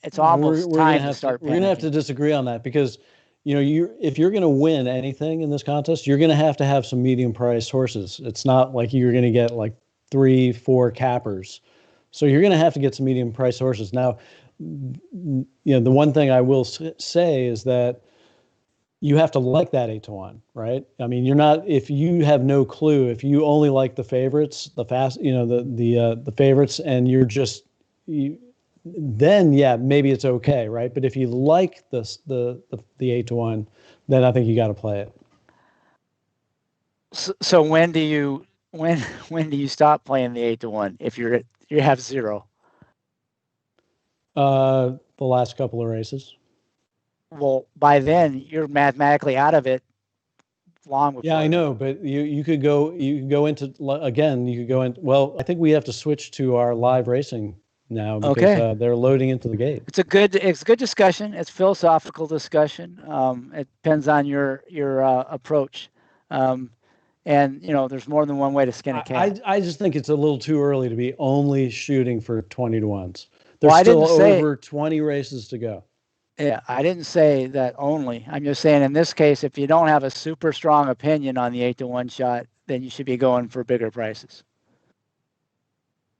it's almost time to start panicking. We're gonna have to disagree on that because, if you're gonna win anything in this contest, you're gonna have to have some medium priced horses. It's not like you're gonna get like 3-4 cappers. So you're going to have to get some medium priced horses. Now, the one thing I will say is that, you have to like that 8-1, right? I mean, you're not, if you have no clue, if you only like the favorites, the favorites, and you're just, then yeah, maybe it's okay, right? But if you like the 8-1, then I think you got to play it. So when do you stop playing the 8-1 if you have 0? The last couple of races. Well, by then you're mathematically out of it long before. Yeah, I know, but you could go into, again, you could go in. Well, I think we have to switch to our live racing now because they're loading into the gate. It's a good discussion. It's philosophical discussion. It depends on your approach. And there's more than one way to skin a cat. I just think it's a little too early to be only shooting for 20-1s. There's still over 20 races to go. Yeah, I didn't say that only. I'm just saying in this case, if you don't have a super strong opinion on the 8-1 shot, then you should be going for bigger prices.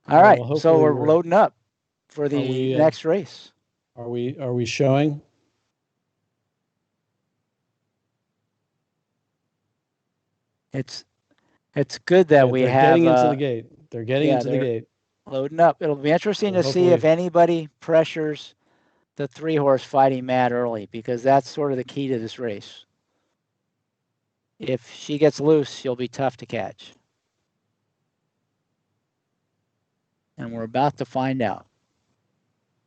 All right, so we're loading up for the next race. Are we showing? It's good that we have. Getting into the gate. They're getting into the gate. Loading up. It'll be interesting to see if anybody pressures the 3-horse Fighting Mad early, because that's sort of the key to this race. If she gets loose, she'll be tough to catch. And we're about to find out.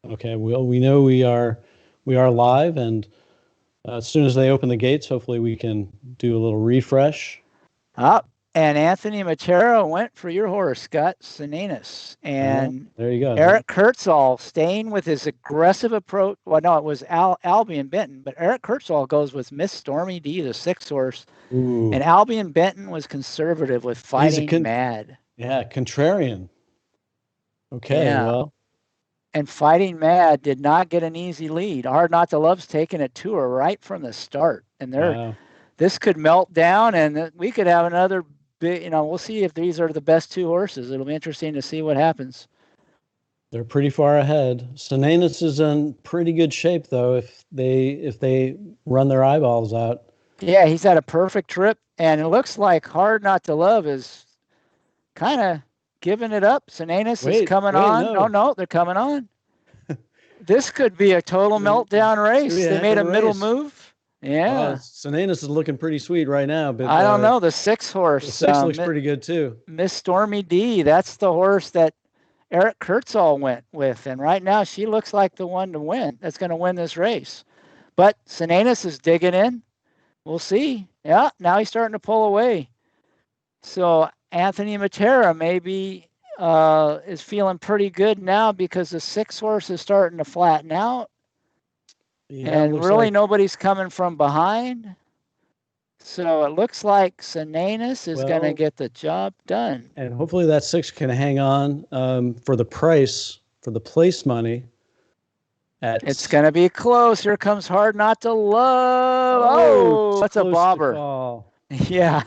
Okay, well, we know we are live, and as soon as they open the gates, hopefully we can do a little refresh. And Anthony Matera went for your horse, Scott Sinanis. And there you go. Eric Kurtzall staying with his aggressive approach. Well, no, it was Albion Benton, but Eric Kurtzall goes with Miss Stormy D, the 6-horse. Ooh. And Albion Benton was conservative with Fighting Mad. Yeah, contrarian. Okay, well. And Fighting Mad did not get an easy lead. Hard Not to Love's taking it to her right from the start. And this could melt down, and we could have another big, we'll see if these are the best 2 horses. It'll be interesting to see what happens. They're pretty far ahead. Sinanis is in pretty good shape, though, if they run their eyeballs out. Yeah, he's had a perfect trip, and it looks like Hard Not to Love is kind of giving it up. Sinanis is coming on. No, they're coming on. This could be a total meltdown race. They made a middle move. Yeah. Sinanis is looking pretty sweet right now. But I don't know. The 6-horse. The 6 looks pretty good, too. Miss Stormy D, that's the horse that Eric Kurtzall went with. And right now, she looks like the one to win. That's going to win this race. But Sinanis is digging in. We'll see. Yeah, now he's starting to pull away. So Anthony Matera maybe is feeling pretty good now because the 6-horse is starting to flatten out. Yeah, and really nobody's coming from behind. So it looks like Sinanis is going to get the job done. And hopefully that 6 can hang on for the price, for the place money. It's going to be close. Here comes Hard Not to Love. Oh, that's a bobber. Yeah.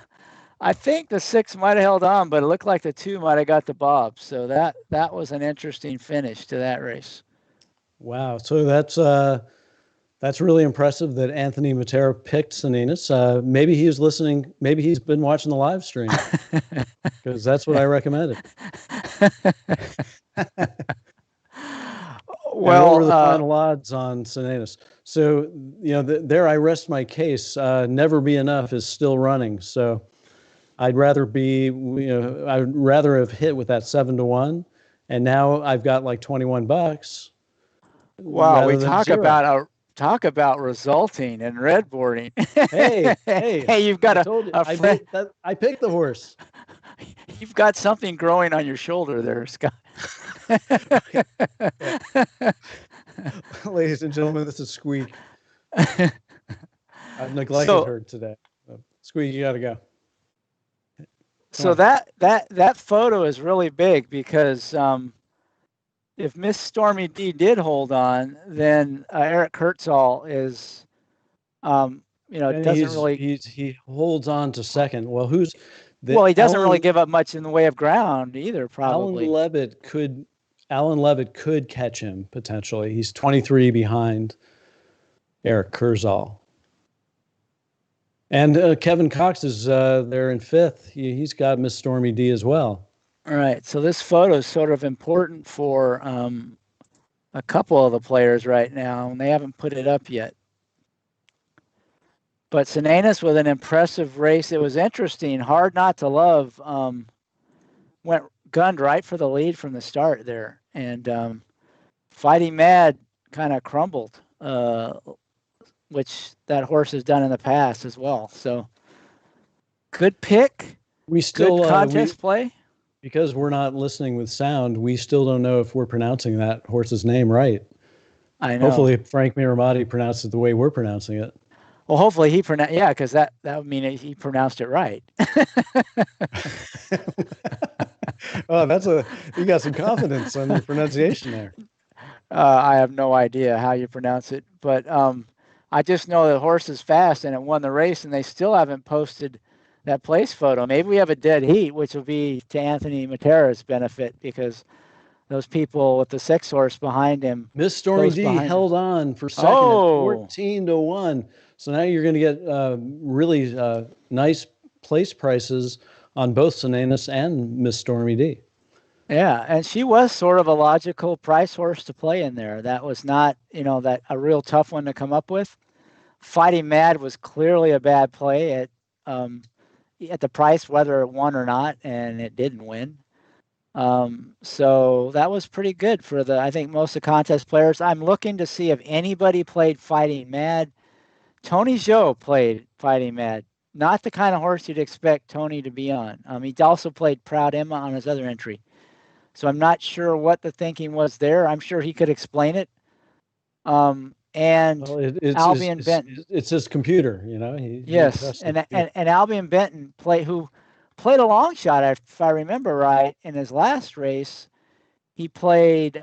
I think the 6 might have held on, but it looked like the 2 might have got the bob. So that was an interesting finish to that race. Wow. So that's really impressive that Anthony Matera picked Sinanis. Maybe he was listening. Maybe he's been watching the live stream because that's what I recommended. Well, what were the final odds on Sinanis? So, there I rest my case. Never Be Enough is still running. So I'd rather I'd rather have hit with that 7-1. And now I've got like $21. Wow. We talk about resulting and redboarding. Hey, you've got I picked the horse. You've got something growing on your shoulder there, Scott. Ladies and gentlemen, this is Squeak. I've neglected her today. Squeak, you got to go. So that photo is really big because if Miss Stormy D did hold on, then Eric Kurtzall is, he holds on to second. Well, he doesn't really give up much in the way of ground either. Probably Alan Levitt could catch him potentially. He's 23 behind Eric Kurtzall. And Kevin Cox is there in fifth. He's got Miss Stormy D as well. All right. So this photo is sort of important for a couple of the players right now, and they haven't put it up yet. But Santa Anita with an impressive race. It was interesting. Hard Not to Love went gunned right for the lead from the start there. And Fighting Mad kind of crumbled, which that horse has done in the past as well. So good pick. We still good contest play. Because we're not listening with sound, we still don't know if we're pronouncing that horse's name right. I know. Hopefully Frank Miramati pronounced it the way we're pronouncing it. Well, hopefully he pronounced, yeah, because that would mean he pronounced it right. Oh, you got some confidence on your pronunciation there. I have no idea how you pronounce it, but I just know the horse is fast and it won the race, and they still haven't posted that place photo. Maybe we have a dead heat, which will be to Anthony Matera's benefit, because those people with the 6 horse behind him. Miss Stormy D held on for second at 14-1. So now you're going to get really nice place prices on both Santa Anita and Miss Stormy D. Yeah, and she was sort of a logical price horse to play in there. That was not, that a real tough one to come up with. Fighting Mad was clearly a bad play at the price, whether it won or not, and it didn't win. So that was pretty good for I think most of the contest players. I'm looking to see if anybody played Fighting Mad. Tony Joe played Fighting Mad. Not the kind of horse you'd expect Tony to be on. He also played Proud Emma on his other entry. So I'm not sure what the thinking was there. I'm sure he could explain it. And Albion Benton. It's his computer, Yes, and Albion Benton who played a long shot, if I remember right, in his last race. He played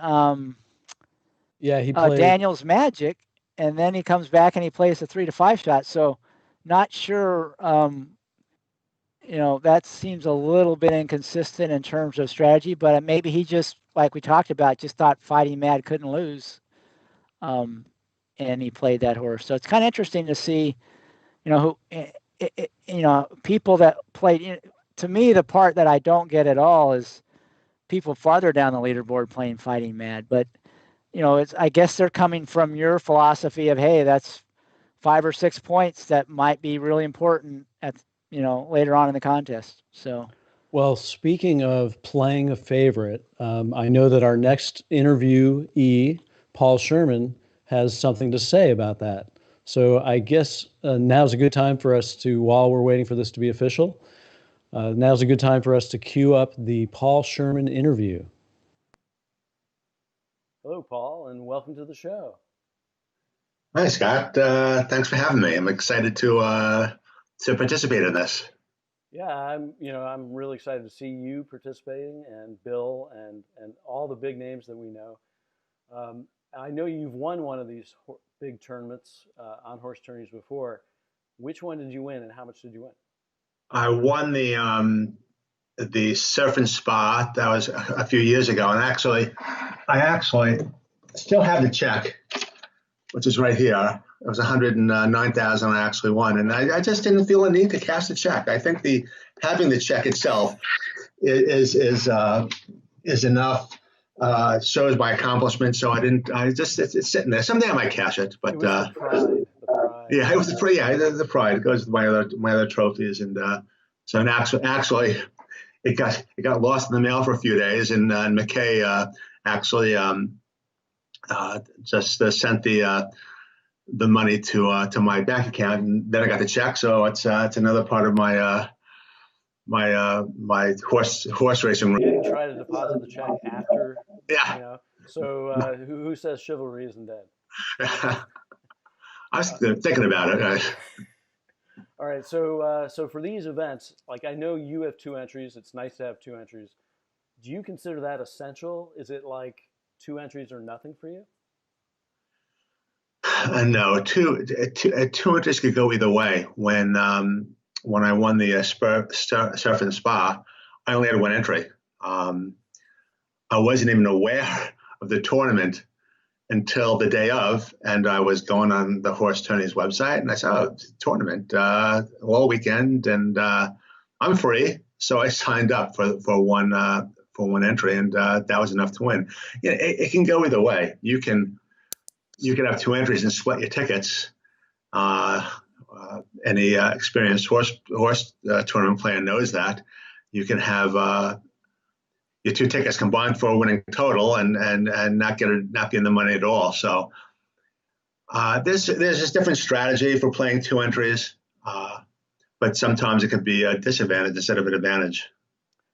Daniel's Magic, and then he comes back and he plays the 3 to 5 shot. So not sure, that seems a little bit inconsistent in terms of strategy, but maybe he just, like we talked about, just thought Fighting Mad couldn't lose. And he played that horse. So it's kind of interesting to see, people that played. To me, the part that I don't get at all is people farther down the leaderboard playing Fighting Mad. But, I guess they're coming from your philosophy of, hey, that's 5 or 6 points that might be really important at, later on in the contest. So. Well, speaking of playing a favorite, I know that our next interviewee, Paul Sherman, has something to say about that. So I guess now's a good time for us to, while we're waiting for this to be official, now's a good time for us to queue up the Paul Sherman interview. Hello, Paul, and welcome to the show. Hi, Scott. Thanks for having me. I'm excited to participate in this. Yeah, I'm really excited to see you participating, and Bill, and all the big names that we know. I know you've won one of these big tournaments on Horse Tourneys before. Which one did you win, and how much did you win? I won the Surf and Spa. That was a few years ago, and I actually still have the check, which is right here. It was $109,000 I actually won, and I just didn't feel a need to cash the check. I think having the check itself is enough. Shows my accomplishment, so it's sitting there. Someday I might cash it, but the pride. Yeah, it was the pride. It goes with my other trophies, and so actually it got lost in the mail for a few days, and McKay actually just sent the money to my bank account, and then I got the check. So it's another part of my my horse racing. You didn't try to deposit the check after. Yeah. So who says chivalry isn't dead? I was thinking about it. All right. So for these events, like, I know you have 2 entries. It's nice to have 2 entries. Do you consider that essential? Is it like 2 entries or nothing for you? No, two entries could go either way. When I won the Surf and Spa, I only had 1 entry. I wasn't even aware of the tournament until the day of, and I was going on the Horse Tourneys website, and I said, "Oh, it's a tournament all weekend, and I'm free." So I signed up for one entry, and that was enough to win. You know, it can go either way. You can have two entries and split your tickets. Any experienced horse tournament player knows that. You can have your two tickets combined for a winning total and not be in the money at all. So there's just different strategy for playing two entries, but sometimes it could be a disadvantage instead of an advantage.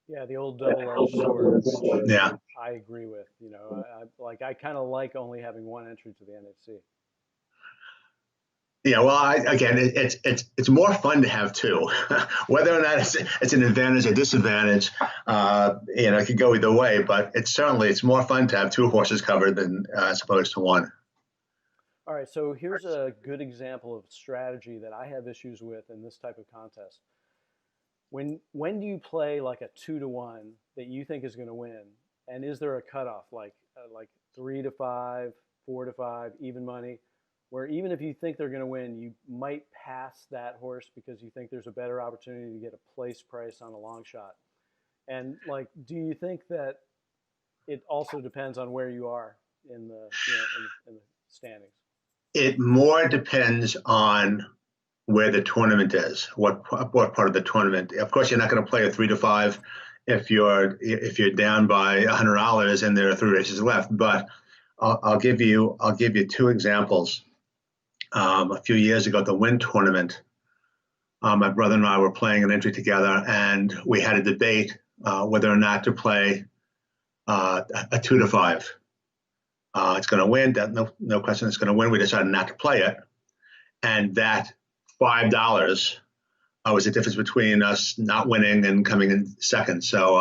Yeah, the old double-edged sword, which Yeah. I agree with. You know, I kind of like only having one entry to the NHC. Yeah, well, it's more fun to have two, whether or not it's an advantage or disadvantage. It could go either way, but it's more fun to have two horses covered than as opposed to one. All right, so here's a good example of strategy that I have issues with in this type of contest. When do you play like a 2-to-1 that you think is going to win, and is there a cutoff like 3-to-5, 4-to-5, even money? Where even if you think they're going to win, you might pass that horse because you think there's a better opportunity to get a place price on a long shot. And do you think that it also depends on where you are in the in the standings? It more depends on where the tournament is, what part of the tournament. Of course, you're not going to play a 3-to-5 if you're down by $100 and there are 3 races left. But I'll give you two examples. A few years ago at the Wynn tournament, my brother and I were playing an entry together, and we had a debate whether or not to play a 2-to-5. It's going to win. No question it's going to win. We decided not to play it. And that $5 was the difference between us not winning and coming in second. So,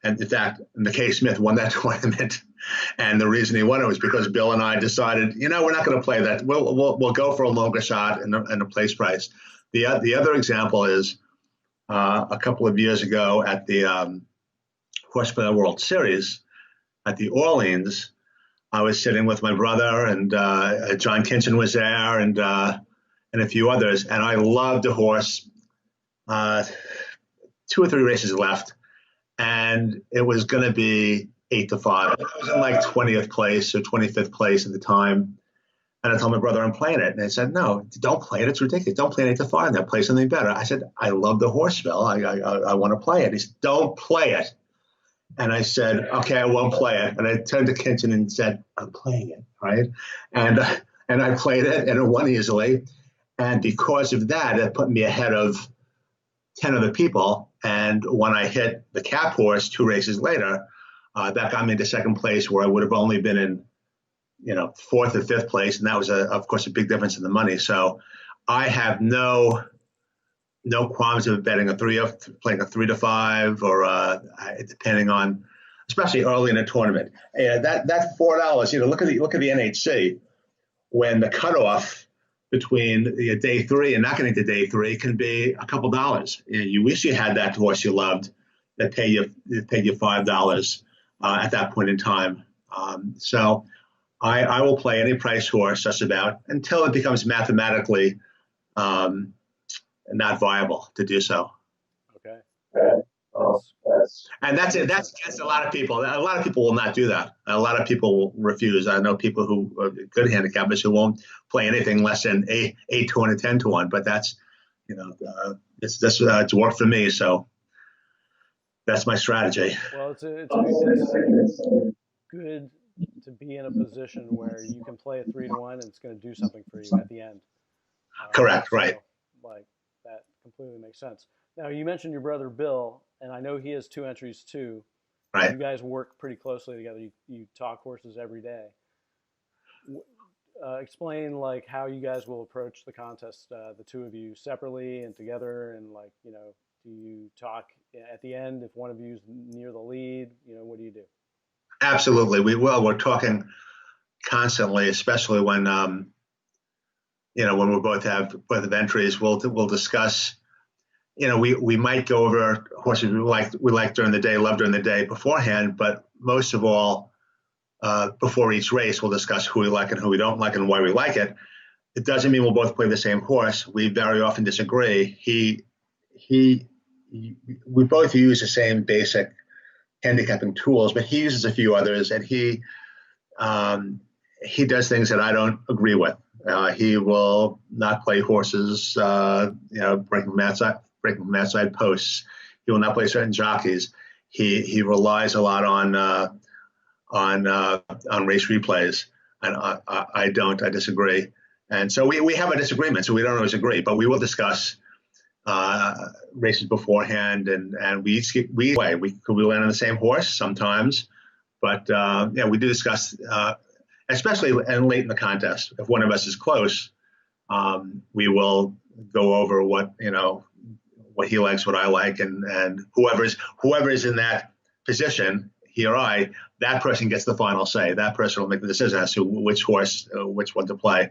and in fact, McKay Smith won that tournament. And the reason he won it was because Bill and I decided, we're not going to play that. We'll go for a longer shot and a place price. The other example is a couple of years ago at the Horse Fair World Series at the Orleans. I was sitting with my brother, and John Kinchin was there, and a few others. And I loved the horse. 2 or 3 races left, and it was going to be 8-to-5. I was in like 20th place or 25th place at the time. And I told my brother I'm playing it. And I said, "No, don't play it. It's ridiculous. Don't play an 8-to-5. Now play something better." I said, "I love the horse, Phil. I want to play it." He said, "Don't play it." And I said, "Okay, I won't play it." And I turned to Kinchin and said, "I'm playing it." Right. And I played it, and it won easily. And because of that, it put me ahead of 10 other people. And when I hit the cap horse 2 races later, that got me into second place, where I would have only been in, 4th or 5th place. And that was, of course, a big difference in the money. So I have no qualms of betting playing a 3-to-5 or depending on, especially early in a tournament. That $4, look at the NHC when the cutoff between day 3 and not getting to day 3 can be a couple dollars. You wish you had that horse you loved that paid you $5 at that point in time. So I will play any price horse just about until it becomes mathematically not viable to do so. Okay. And that's it. That's against a lot of people. A lot of people will not do that. A lot of people will refuse. I know people who are good handicappers who won't play anything less than 8-to-1 and 10-to-1. But that's, it's worked for me. So that's my strategy. Well, it's good to be in a position where you can play a 3-to-1 and it's going to do something for you at the end. Correct. Right. That completely makes sense. Now, you mentioned your brother Bill, and I know he has 2 entries too. Right. You guys work pretty closely together. You talk horses every day. Explain how you guys will approach the contest, the two of you separately and together, and do you talk at the end if one of you's near the lead? What do you do? Absolutely, we will. We're talking constantly, especially when when we both have entries. We'll discuss. We might go over horses we like during the day, love during the day beforehand, but most of all, before each race, we'll discuss who we like and who we don't like and why we like it. It doesn't mean we'll both play the same horse. We very often disagree. We both use the same basic handicapping tools, but he uses a few others, and he does things that I don't agree with. He will not play horses, breaking mat side posts. He will not play certain jockeys. He relies a lot on race replays, and I don't. I disagree, and so we have a disagreement. So we don't always agree, but we will discuss races beforehand, and we land on the same horse sometimes, but we do discuss, especially and late in the contest. If one of us is close, we will go over what he likes, what I like, and whoever's in that position, he or I, that person gets the final say. That person will make the decision as to which horse, which one to play,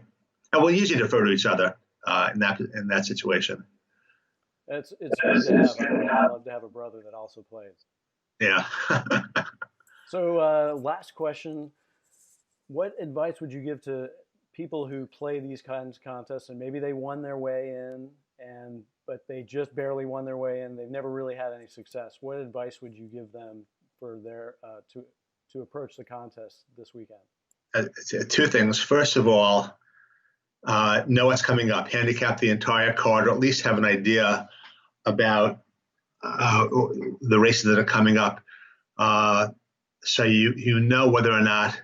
and we'll usually defer to each other in that situation. It's good to have. I'd love to have a brother that also plays. Yeah. So last question, what advice would you give to people who play these kinds of contests and maybe they won their way in, but they just barely won their way in, they've never really had any success? What advice would you give them for their to approach the contest this weekend? Two things. First of all, know what's coming up. Handicap the entire card, or at least have an idea about the races that are coming up, so you know whether or not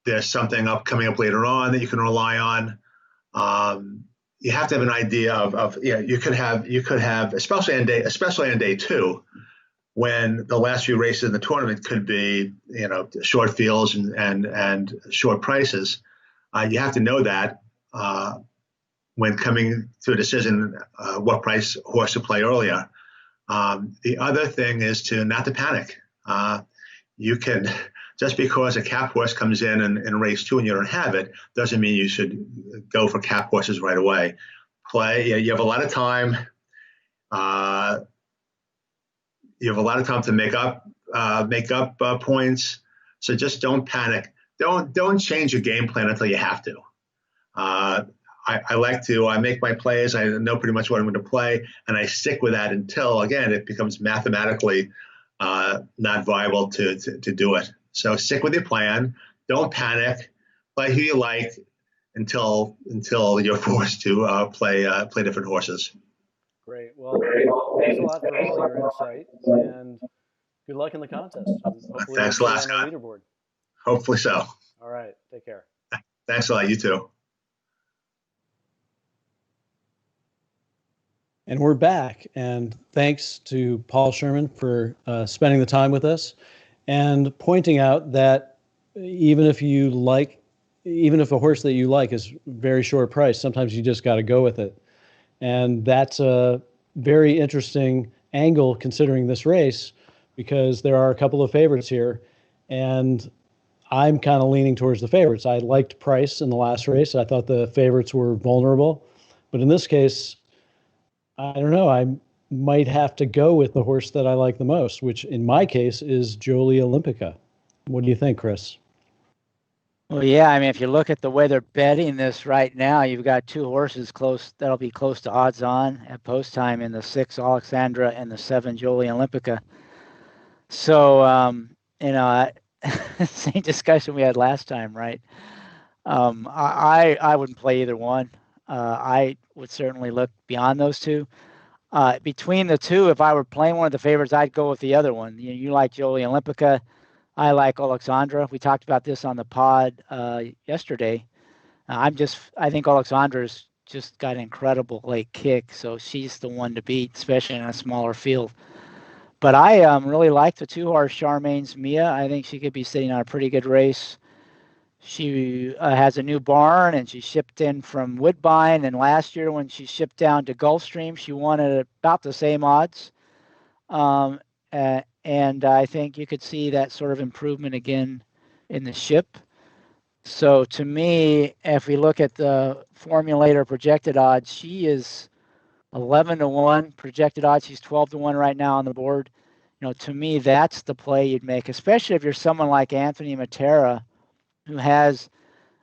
there's something coming up later on that you can rely on. You have to have an idea of you could have especially on day two, when the last few races in the tournament could be short fields and short prices. You have to know that when coming to a decision what price horse to play earlier. The other thing is not to panic. You can, just because a cap horse comes in race two and you don't have it, doesn't mean you should go for cap horses right away. You have a lot of time. You have a lot of time to make up points. So just don't panic. Don't change your game plan until you have to. I like to make my plays. I know pretty much what I'm going to play, and I stick with that until, again, it becomes mathematically not viable to do it. So stick with your plan. Don't panic. Play who you like until you're forced to play different horses. Great. Well, thanks a lot for all your insight, and good luck in the contest. Hopefully Thanks a lot, on Scott. the leaderboard. Hopefully so. All right. Take care. Thanks a lot. You too. And we're back. And thanks to Paul Sherman for spending the time with us and pointing out that even if a horse that you like is very short price, sometimes you just got to go with it. And that's a very interesting angle considering this race, because there are a couple of favorites here. And I'm kind of leaning towards the favorites. I liked Price in the last race. I thought the favorites were vulnerable. But in this case, I don't know. I might have to go with the horse that I like the most, which in my case is Jolie Olympica. What do you think, Chris? Well, yeah, I mean, if you look at the way they're betting this right now, you've got two horses that'll be close to odds on at post time in the 6 Alexandra and the 7 Jolie Olympica. So, same discussion we had last time, right? I wouldn't play either one. I would certainly look beyond those two. Between the two, if I were playing one of the favorites, I'd go with the other one. You like Jolie Olympica. I like Alexandra. We talked about this on the pod yesterday. I think Alexandra's just got an incredible late kick, so she's the one to beat, especially in a smaller field. But I really like the 2-horse Charmaine's Mia. I think she could be sitting on a pretty good race. She has a new barn, and she shipped in from Woodbine. And last year when she shipped down to Gulfstream, she won at about the same odds. And I think you could see that sort of improvement again in the ship. So to me, if we look at the formulator projected odds, she is 11-1 projected odds. She's 12-1 right now on the board. to me, that's the play you'd make, especially if you're someone like Anthony Matera, who has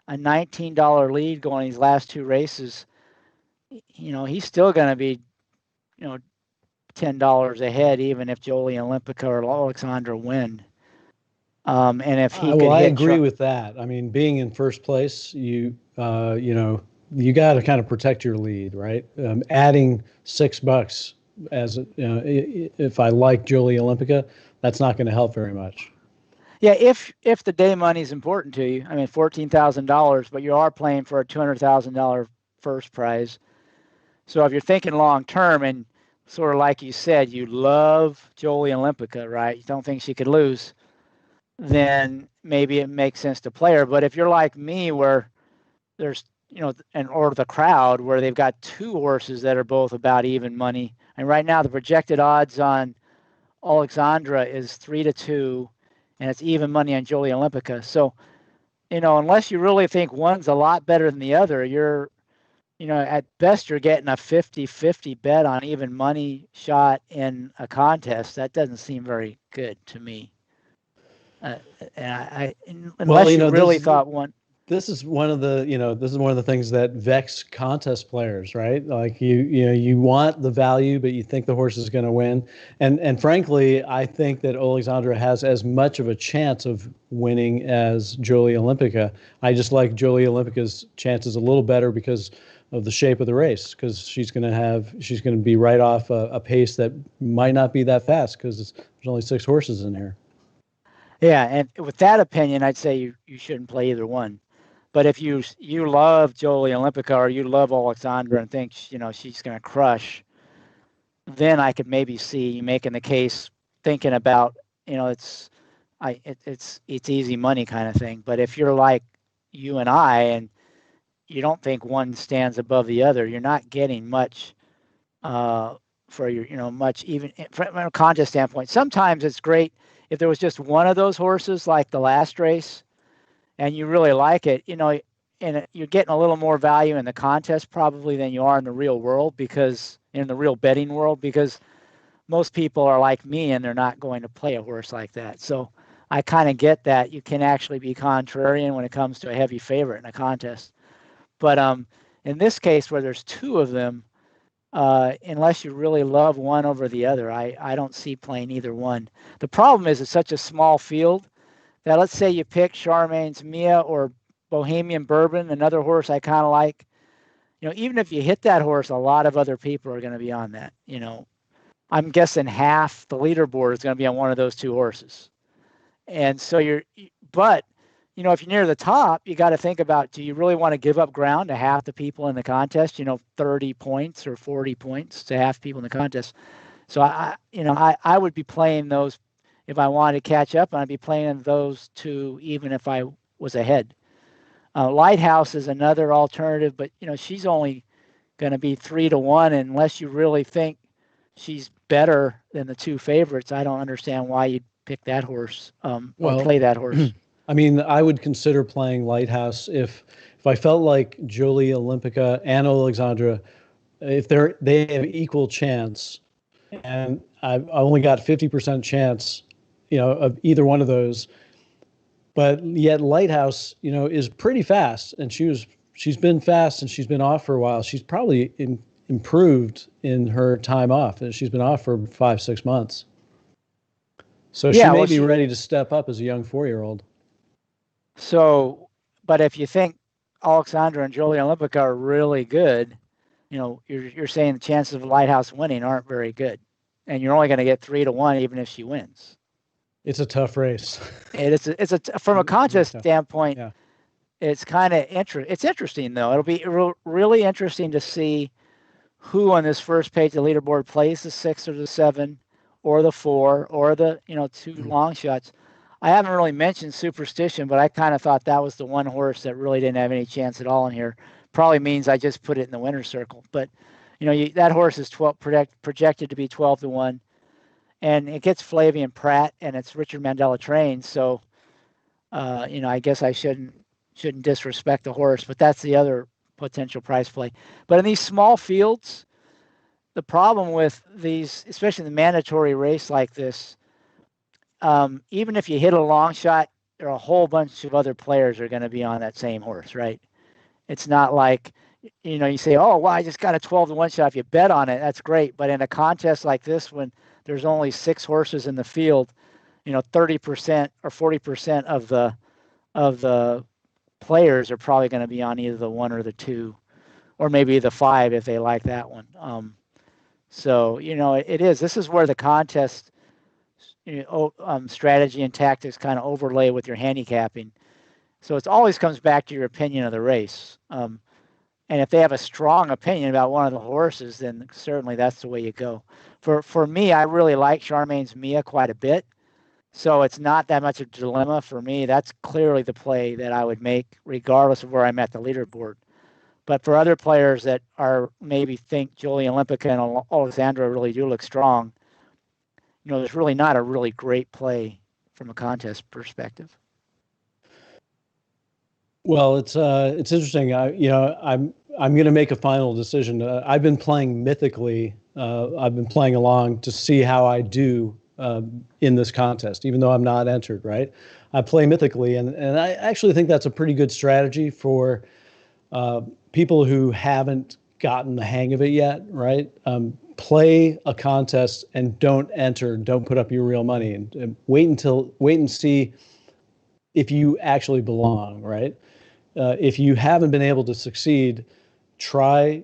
a $19 lead going these last two races. He's still going to be, $10 ahead, even if Jolie Olympica or Alexandra win. And if he could I hit agree with that. I mean, being in first place, you got to kind of protect your lead, right? Adding $6 as if I like Jolie Olympica, that's not going to help very much. Yeah, if the day money is important to you, I mean, $14,000, but you are playing for a $200,000 first prize. So if you're thinking long term, and sort of like you said, you love Jolie Olympica, right? You don't think she could lose, then maybe it makes sense to play her. But if you're like me, where there's, or the crowd, where they've got two horses that are both about even money, and right now the projected odds on Alexandra is 3-2, and it's even money on Jolie Olympica. So, unless you really think one's a lot better than the other, you're, at best you're getting a 50-50 bet on even money shot in a contest. That doesn't seem very good to me. Unless you really thought one. This is one of the things that vex contest players, right? Like you want the value, but you think the horse is going to win. And frankly, I think that Alexandra has as much of a chance of winning as Jolie Olympica. I just like Jolie Olympica's chances a little better because of the shape of the race, because she's going to be right off a pace that might not be that fast because there's only 6 horses in here. Yeah, and with that opinion, I'd say you shouldn't play either one. But if you love Jolie Olympica or you love Alexandra and think she's going to crush, then I could maybe see you making the case, thinking about it's easy money kind of thing. But if you're like you and I, and you don't think one stands above the other, you're not getting much for your much, even from a contest standpoint. Sometimes it's great if there was just one of those horses, like the last race, and you really like it, and you're getting a little more value in the contest probably than you are in the real world, because in the real betting world, because most people are like me and they're not going to play a horse like that. So I kind of get that you can actually be contrarian when it comes to a heavy favorite in a contest. But in this case, where there's 2 of them, unless you really love one over the other, I don't see playing either one. The problem is it's such a small field. Now, let's say you pick Charmaine's Mia or Bohemian Bourbon, another horse I kind of like. Even if you hit that horse, a lot of other people are going to be on that. I'm guessing half the leaderboard is going to be on one of those 2 horses. And so but if you're near the top, you got to think about, do you really want to give up ground to half the people in the contest? 30 points or 40 points to half people in the contest. So I would be playing those. If I wanted to catch up, I'd be playing those 2, even if I was ahead. Lighthouse is another alternative, but she's only going to be 3-1 unless you really think she's better than the 2 favorites. I don't understand why you'd pick that horse or play that horse. I mean, I would consider playing Lighthouse if I felt like Jolie Olympica and Alexandra, if they have equal chance, and I've only got 50% chance, of either one of those. But yet Lighthouse, is pretty fast, and she's been fast and she's been off for a while. She's probably improved in her time off, and she's been off for 5-6 months. So she may be ready to step up as a young 4-year-old. So, but if you think Alexandra and Jolie Olympica are really good, you're saying the chances of Lighthouse winning aren't very good, and you're only going to get 3-1 even if she wins. It's a tough race. It's from a contest standpoint. Yeah. It's kind of it's interesting though. It'll be really interesting to see who on this first page of the leaderboard plays the 6 or the 7 or the 4 or the 2 long shots. I haven't really mentioned Superstition, but I kind of thought that was the one horse that really didn't have any chance at all in here. Probably means I just put it in the winner's circle. But that horse is projected to be 12-1. And it gets Flavian Pratt, and it's Richard Mandela trained. So, I guess I shouldn't disrespect the horse, but that's the other potential prize play. But in these small fields, the problem with these, especially the mandatory race like this, even if you hit a long shot, there are a whole bunch of other players are going to be on that same horse, right? It's not like, you say, oh, well, I just got a 12-to-1 shot. If you bet on it, that's great. But in a contest like this, when there's only 6 horses in the field, 30% or 40% of the players are probably going to be on either the 1 or the 2, or maybe the 5 if they like that one. So it is. This is where the contest strategy and tactics kind of overlay with your handicapping. So it always comes back to your opinion of the race. And if they have a strong opinion about one of the horses, then certainly that's the way you go. For me, I really like Charmaine's Mia quite a bit. So it's not that much of a dilemma for me. That's clearly the play that I would make regardless of where I'm at the leaderboard. But for other players that are maybe think Jolie Olympica and Alexandra really do look strong, there's really not a really great play from a contest perspective. Well, it's interesting. I'm going to make a final decision. I've been playing mythically. I've been playing along to see how I do in this contest, even though I'm not entered. Right, I play mythically, and I actually think that's a pretty good strategy for people who haven't gotten the hang of it yet. Right, play a contest and don't enter. Don't put up your real money, and wait and see if you actually belong. Right. If you haven't been able to succeed, try,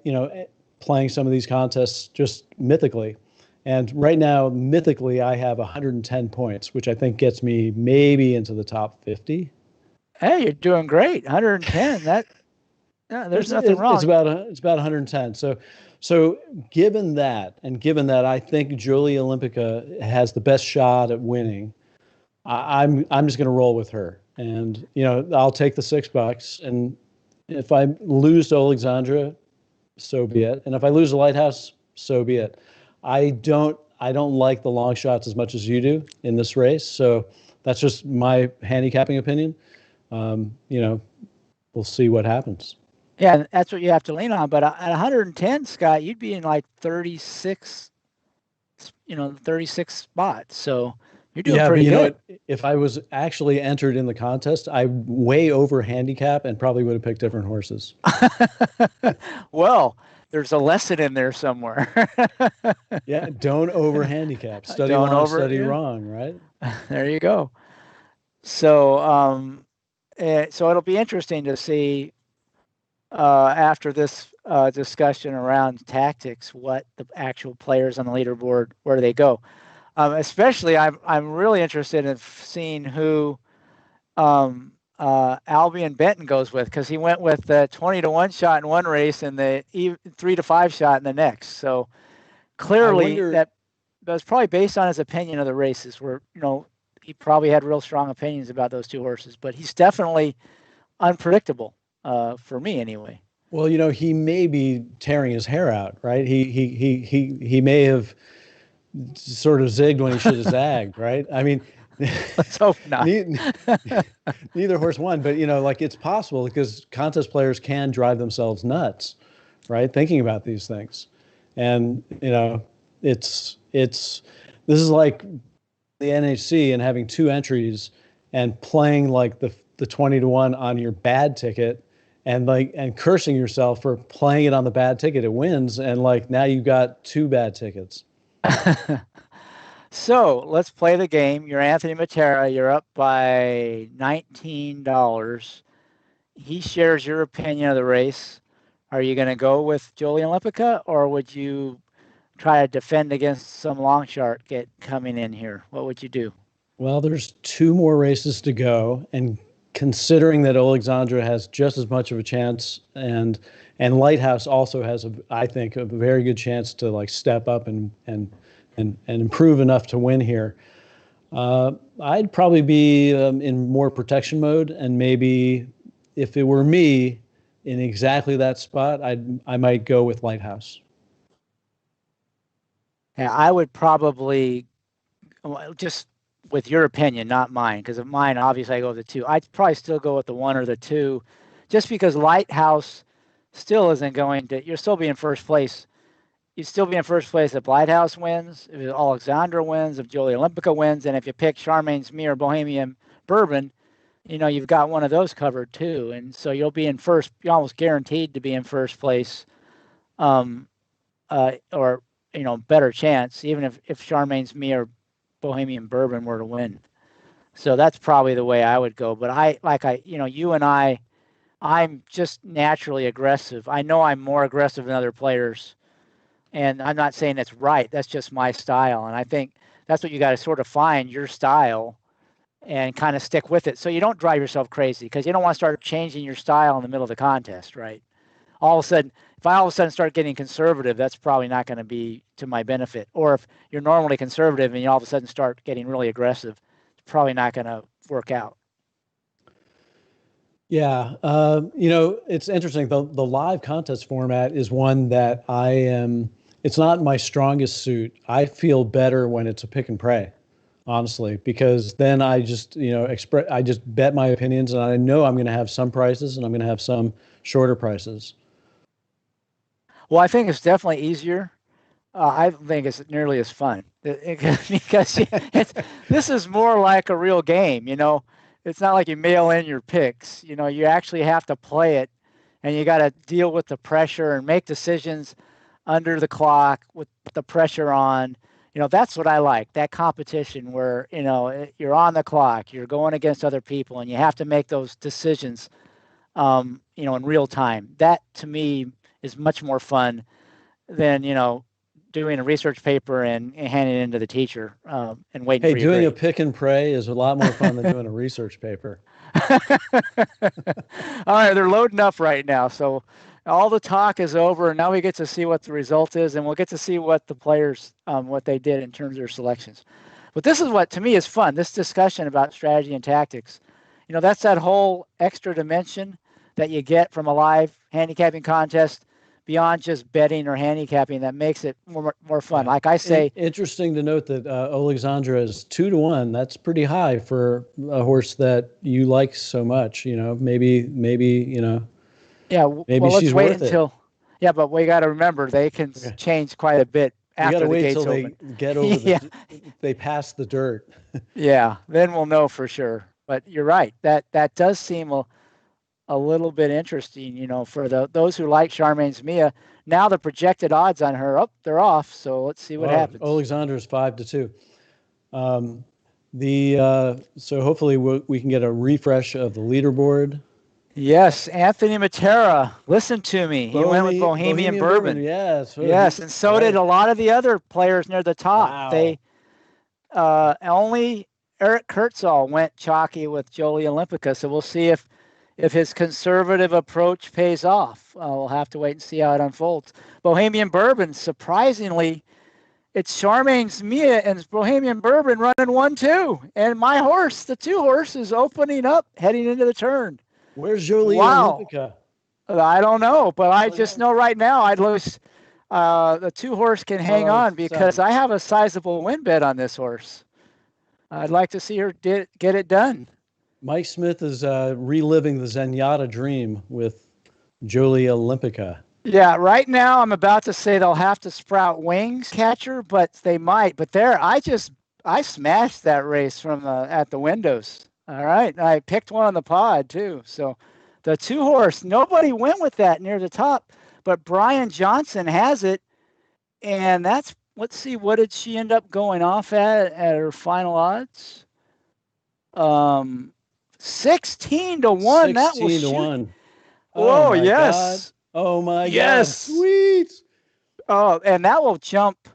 playing some of these contests just mythically. And right now, mythically, I have 110 points, which I think gets me maybe into the top 50. Hey, you're doing great. 110. There's nothing wrong. It's about 110. So given that, I think Jolie Olympica has the best shot at winning, I'm just going to roll with her. And, I'll take the $6. And if I lose to Alexandra, so be it. And if I lose to Lighthouse, so be it. I don't like the long shots as much as you do in this race. So that's just my handicapping opinion. We'll see what happens. Yeah, that's what you have to lean on. But at 110, Scott, you'd be in like 36 spots. So you're doing pretty good. If I was actually entered in the contest, I way over handicap and probably would have picked different horses. Well, there's a lesson in there somewhere. Yeah, don't over handicap. Study wrong, right? There you go. So, so it'll be interesting to see after this discussion around tactics, what the actual players on the leaderboard, where do they go? Especially, I'm really interested in seeing who Albion Benton goes with, because he went with the 20-to-1 shot in one race and the 3-to-5 shot in the next. So clearly that was probably based on his opinion of the races, where he probably had real strong opinions about those two horses. But he's definitely unpredictable for me anyway. Well, he may be tearing his hair out, right? He may have sort of zigged when he should have zagged, right? I mean, let's hope not. Neither horse won, but it's possible, because contest players can drive themselves nuts, right? Thinking about these things, and this is like the NHC and having 2 entries and playing like the 20-to-1 on your bad ticket, and cursing yourself for playing it on the bad ticket. It wins, and now you've got 2 bad tickets. So let's play the game. You're Anthony Matera. You're up by $19. He shares your opinion of the race. Are you going to go with Jolie Olympica, or would you try to defend against some long shot coming in here? What would you do? Well, there's 2 more races to go, and considering that Alexandra has just as much of a chance, and Lighthouse also has, I think, a very good chance to step up and improve enough to win here. I'd probably be in more protection mode, and maybe if it were me in exactly that spot, I might go with Lighthouse. Yeah, I would probably, just with your opinion, not mine, because of mine, obviously I go with the 2. I'd probably still go with the 1 or the 2, just because Lighthouse still isn't going to, you'll still be in first place you'd still be in first place if Lighthouse wins, if Alexandra wins, if Jolie Olympica wins, and if you pick Charmaine's Me or Bohemian Bourbon, you've got one of those covered too. And so you'll be in first, you're almost guaranteed to be in first place, or, better chance, even if Charmaine's Me or Bohemian Bourbon were to win. So that's probably the way I would go. But you and I'm just naturally aggressive. I know I'm more aggressive than other players, and I'm not saying that's right. That's just my style. And I think that's what you got to sort of find your style and kind of stick with it. So you don't drive yourself crazy, because you don't want to start changing your style in the middle of the contest, right? All of a sudden, if I all of a sudden start getting conservative, that's probably not going to be to my benefit. Or if you're normally conservative and you all of a sudden start getting really aggressive, it's probably not going to work out. Yeah. It's interesting. The live contest format is one that it's not my strongest suit. I feel better when it's a pick and pray, honestly, because then I just, I just bet my opinions, and I know I'm going to have some prices and I'm going to have some shorter prices. Well, I think it's definitely easier. I think it's nearly as fun because this is more like a real game. It's not like you mail in your picks. You actually have to play it, and you got to deal with the pressure and make decisions under the clock with the pressure on. That's what I like, that competition where, you're on the clock, you're going against other people, and you have to make those decisions, in real time. That to me is much more fun than, doing a research paper and handing it into the teacher and waiting for your doing grade. a pick and pray is a lot more fun than doing a research paper. All right, they're loading up right now. So all the talk is over, and now we get to see what the result is, and we'll get to see what the players, what they did in terms of their selections. But this is what, to me, is fun, this discussion about strategy and tactics. That's that whole extra dimension that you get from a live handicapping contest beyond just betting or handicapping that makes it more fun. Yeah. Like I say, interesting to note that Alexandra is 2-1. That's pretty high for a horse that you like so much. Maybe yeah. Maybe well, she's let's wait worth until. it. Yeah, but we got to remember they can change quite a bit after the gates open. Wait till they get over they pass the dirt. Yeah, then we'll know for sure. But you're right. That does seem a little bit interesting, for those who like Charmaine's Mia. Now the projected odds on her, they're off. So let's see what happens. Alexandra's 5-2. So hopefully we can get a refresh of the leaderboard. Yes, Anthony Matera, listen to me. He went with Bohemian Bourbon. Yes. Yes, and so did a lot of the other players near the top. Wow. They only Eric Kurtzall went chalky with Jolie Olympica. So we'll see if his conservative approach pays off. We'll have to wait and see how it unfolds. Bohemian Bourbon, surprisingly, it's Charmaine's Mia and Bohemian Bourbon running 1-2. And my horse, the 2 horse, is opening up, heading into the turn. Where's Jolie Olympica? I don't know, but I just know right now I'd lose. The 2 horse can hang on because I have a sizable win bet on this horse. I'd like to see her get it done. Mike Smith is reliving the Zenyatta dream with Jolie Olympica. Yeah, right now I'm about to say they'll have to sprout wings, catcher, but they might. But I smashed that race from at the windows. All right, and I picked one on the pod too. So the 2 horse, nobody went with that near the top, but Brian Johnson has it, and let's see, what did she end up going off at her final odds? 16-1. That will shoot. 16-1. Oh yes. God. Oh my yes. God. Sweet. Oh, and that will jump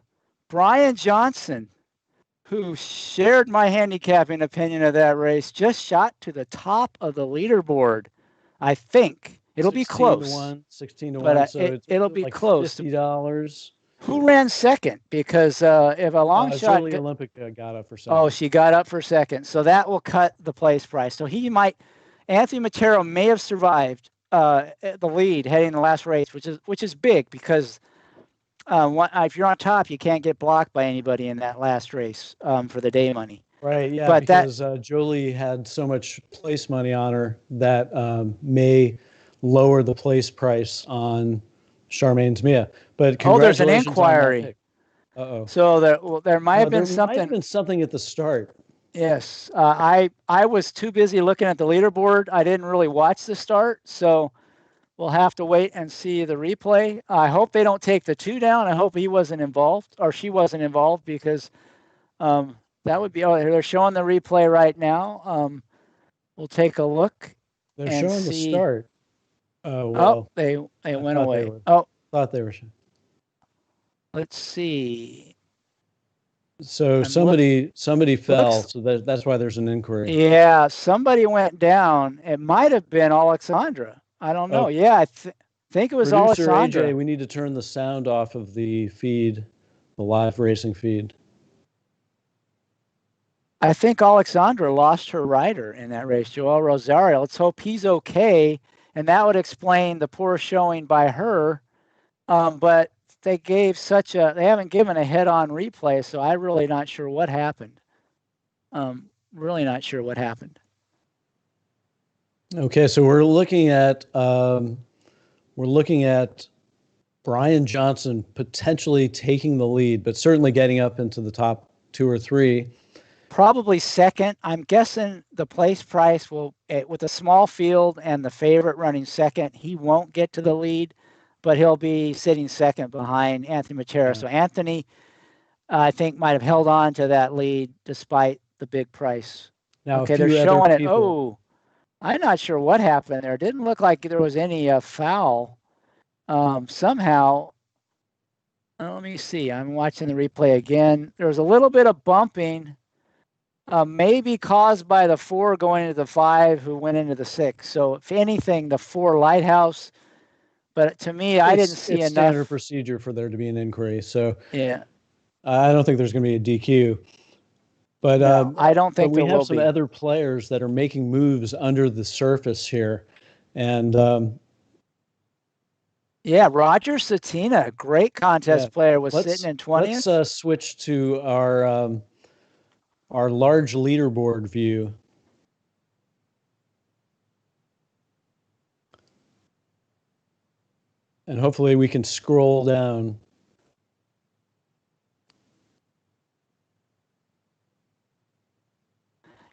Brian Johnson, who shared my handicapping opinion of that race, just shot to the top of the leaderboard. I think it'll be close. 16-1. But So it'll be like close. $50. Who ran second? Because if a long shot. Jolie Olympica got up for second. Oh, she got up for second. So that will cut the place price. So Anthony Matero may have survived the lead heading the last race, which is big because if you're on top, you can't get blocked by anybody in that last race for the day money. Right, yeah, but because Jolie had so much place money on her that may lower the place price on Charmaine's Mia. But Oh, there's an congratulations on that inquiry. pick. Uh-oh. So there might have been There something. might have been something at the start. Yes, I was too busy looking at the leaderboard. I didn't really watch the start, so we'll have to wait and see the replay. I hope they don't take the 2 down. I hope he wasn't involved or she wasn't involved, because that would be. Oh, they're showing the replay right now. We'll take a look. They're and showing the see. start. Oh well. They went away. Thought they were showing. Let's see. So somebody fell, so that's why there's an inquiry. Yeah, somebody went down. It might have been Alexandra. I don't know. Yeah, I think it was Producer Alexandra. AJ, we need to turn the sound off of the feed, the live racing feed. I think Alexandra lost her rider in that race, Joel Rosario. Let's hope he's okay, and that would explain the poor showing by her. But they haven't given a head-on replay, so I'm really not sure what happened. Really not sure what happened. Okay, so we're looking at Brian Johnson potentially taking the lead, but certainly getting up into the top 2 or 3. Probably second. I'm guessing the place price will, with a small field and the favorite running second, he won't get to the lead, but he'll be sitting second behind Anthony Matera. Yeah. So Anthony, I think, might have held on to that lead despite the big price. Now, okay, they're showing it. Oh, I'm not sure what happened there. It didn't look like there was any foul. Somehow, let me see. I'm watching the replay again. There was a little bit of bumping. Maybe caused by the 4 going into the 5 who went into the 6. So if anything, the 4 Lighthouse. But to me, I didn't see enough. Standard procedure for there to be an inquiry. So yeah, I don't think there's going to be a DQ. But no, I don't think we have some other players that are making moves under the surface here, and yeah, Roger Satina, great contest player, was sitting in 20th. Let's switch to our large leaderboard view. And hopefully we can scroll down.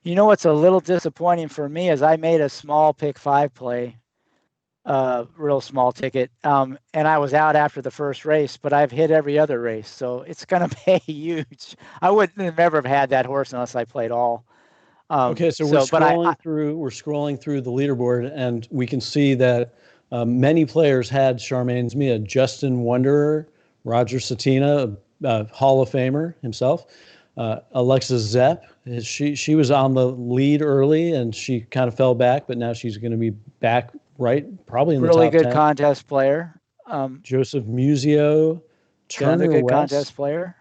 You know what's a little disappointing for me is I made a small pick 5 play, real small ticket, and I was out after the first race, but I've hit every other race, so it's going to pay huge. I wouldn't have ever have had that horse unless I played all. Okay, so we're scrolling through the leaderboard, and we can see that many players had Charmaine's Mia. Justin Wanderer, Roger Satina, Hall of Famer himself, Alexa Zepp. She was on the lead early, and she kind of fell back, but now she's going to be back probably in the top 10. Really good contest player. Joseph Musio, another good contest player.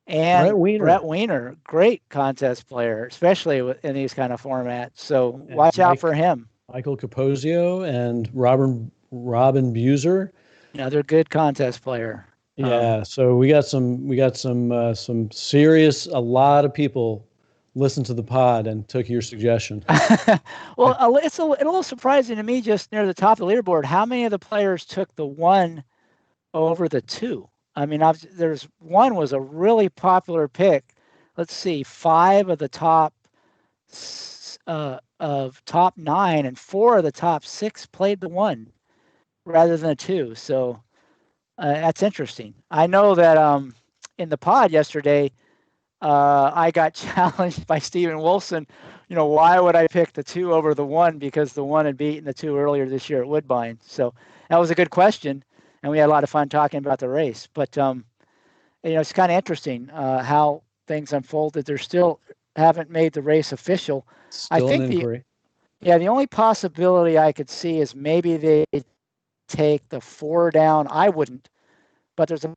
And Brett Weiner, great contest player, especially in these kind of formats. So watch out for him. Michael Capozio and Robin Buser, another good contest player. Yeah, so we got some serious. A lot of people listened to the pod and took your suggestion. Well, it's a little surprising to me, just near the top of the leaderboard, how many of the players took the 1 over the 2. I mean, there's 1 was a really popular pick. Let's see, 5 of the top top 9 and 4 of the top 6 played the 1 rather than a 2. So that's interesting. I know that in the pod yesterday, I got challenged by Stephen Wilson. You know, why would I pick the 2 over the 1? Because the 1 had beaten the 2 earlier this year at Woodbine. So that was a good question, and we had a lot of fun talking about the race. But it's kind of interesting how things unfolded. They still haven't made the race official. Still I think an inquiry. The only possibility I could see is maybe they take the 4 down. I wouldn't, but there's a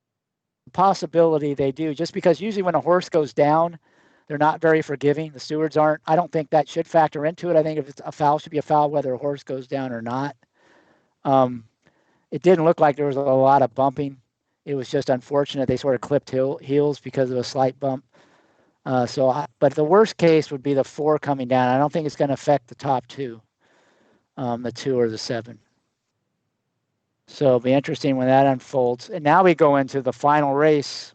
possibility they do, just because usually when a horse goes down, they're not very forgiving. The stewards aren't. I don't think that should factor into it. I think if it's a foul, it should be a foul whether a horse goes down or not. It didn't look like there was a lot of bumping. It was just unfortunate they sort of clipped heels because of a slight bump. But the worst case would be the 4 coming down. I don't think it's going to affect the top 2, the 2 or the 7. So it'll be interesting when that unfolds. And now we go into the final race.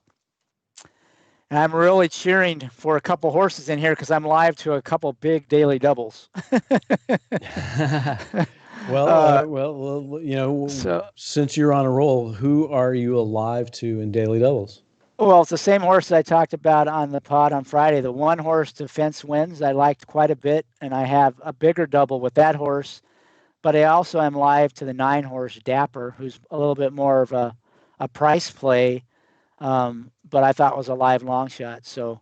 And I'm really cheering for a couple horses in here because I'm live to a couple big daily doubles. Well, since you're on a roll, who are you alive to in daily doubles? Well, it's the same horse that I talked about on the pod on Friday. The one horse Defense Wins I liked quite a bit, and I have a bigger double with that horse. But I also am live to the 9 horse Dapper, who's a little bit more of a price play, but I thought was a live long shot. So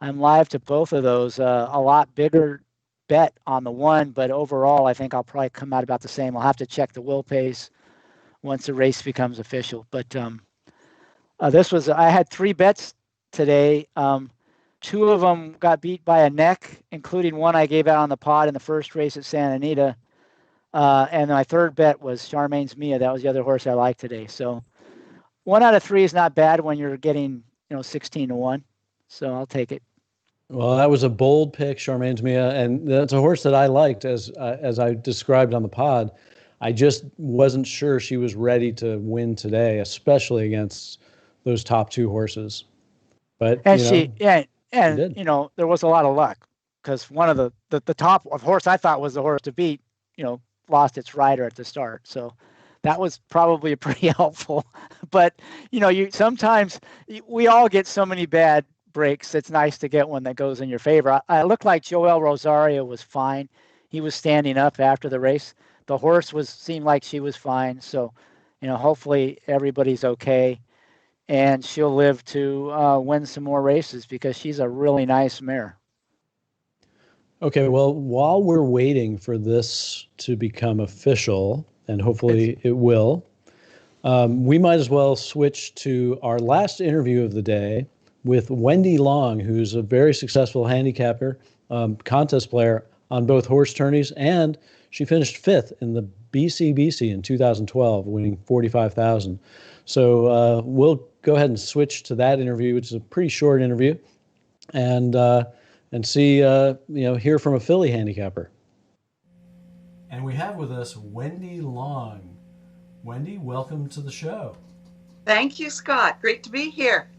I'm live to both of those. A lot bigger bet on the one, but overall, I think I'll probably come out about the same. I'll have to check the will pace once the race becomes official. But I had 3 bets today. 2 of them got beat by a neck, including one I gave out on the pod in the first race at Santa Anita. And my third bet was Charmaine's Mia. That was the other horse I liked today. So 1 out of 3 is not bad when you're getting 16-1. So I'll take it. Well, that was a bold pick, Charmaine's Mia, and that's a horse that I liked as I described on the pod. I just wasn't sure she was ready to win today, especially against those top 2 horses. But there was a lot of luck because one of the top horse I thought was the horse to beat, lost its rider at the start. So that was probably pretty helpful. But sometimes we all get so many bad breaks. It's nice to get one that goes in your favor. I looked like Joel Rosario was fine. He was standing up after the race. The horse seemed like she was fine. So, hopefully everybody's okay, and she'll live to win some more races because she's a really nice mare. Okay, well, while we're waiting for this to become official, and hopefully it will, we might as well switch to our last interview of the day with Wendy Long, who's a very successful handicapper, contest player on both horse tourneys, and she finished 5th in the BCBC in 2012, winning $45,000. So we'll go ahead and switch to that interview, which is a pretty short interview, and see, hear from a Philly handicapper. And we have with us Wendy Long. Wendy, welcome to the show. Thank you, Scott. Great to be here.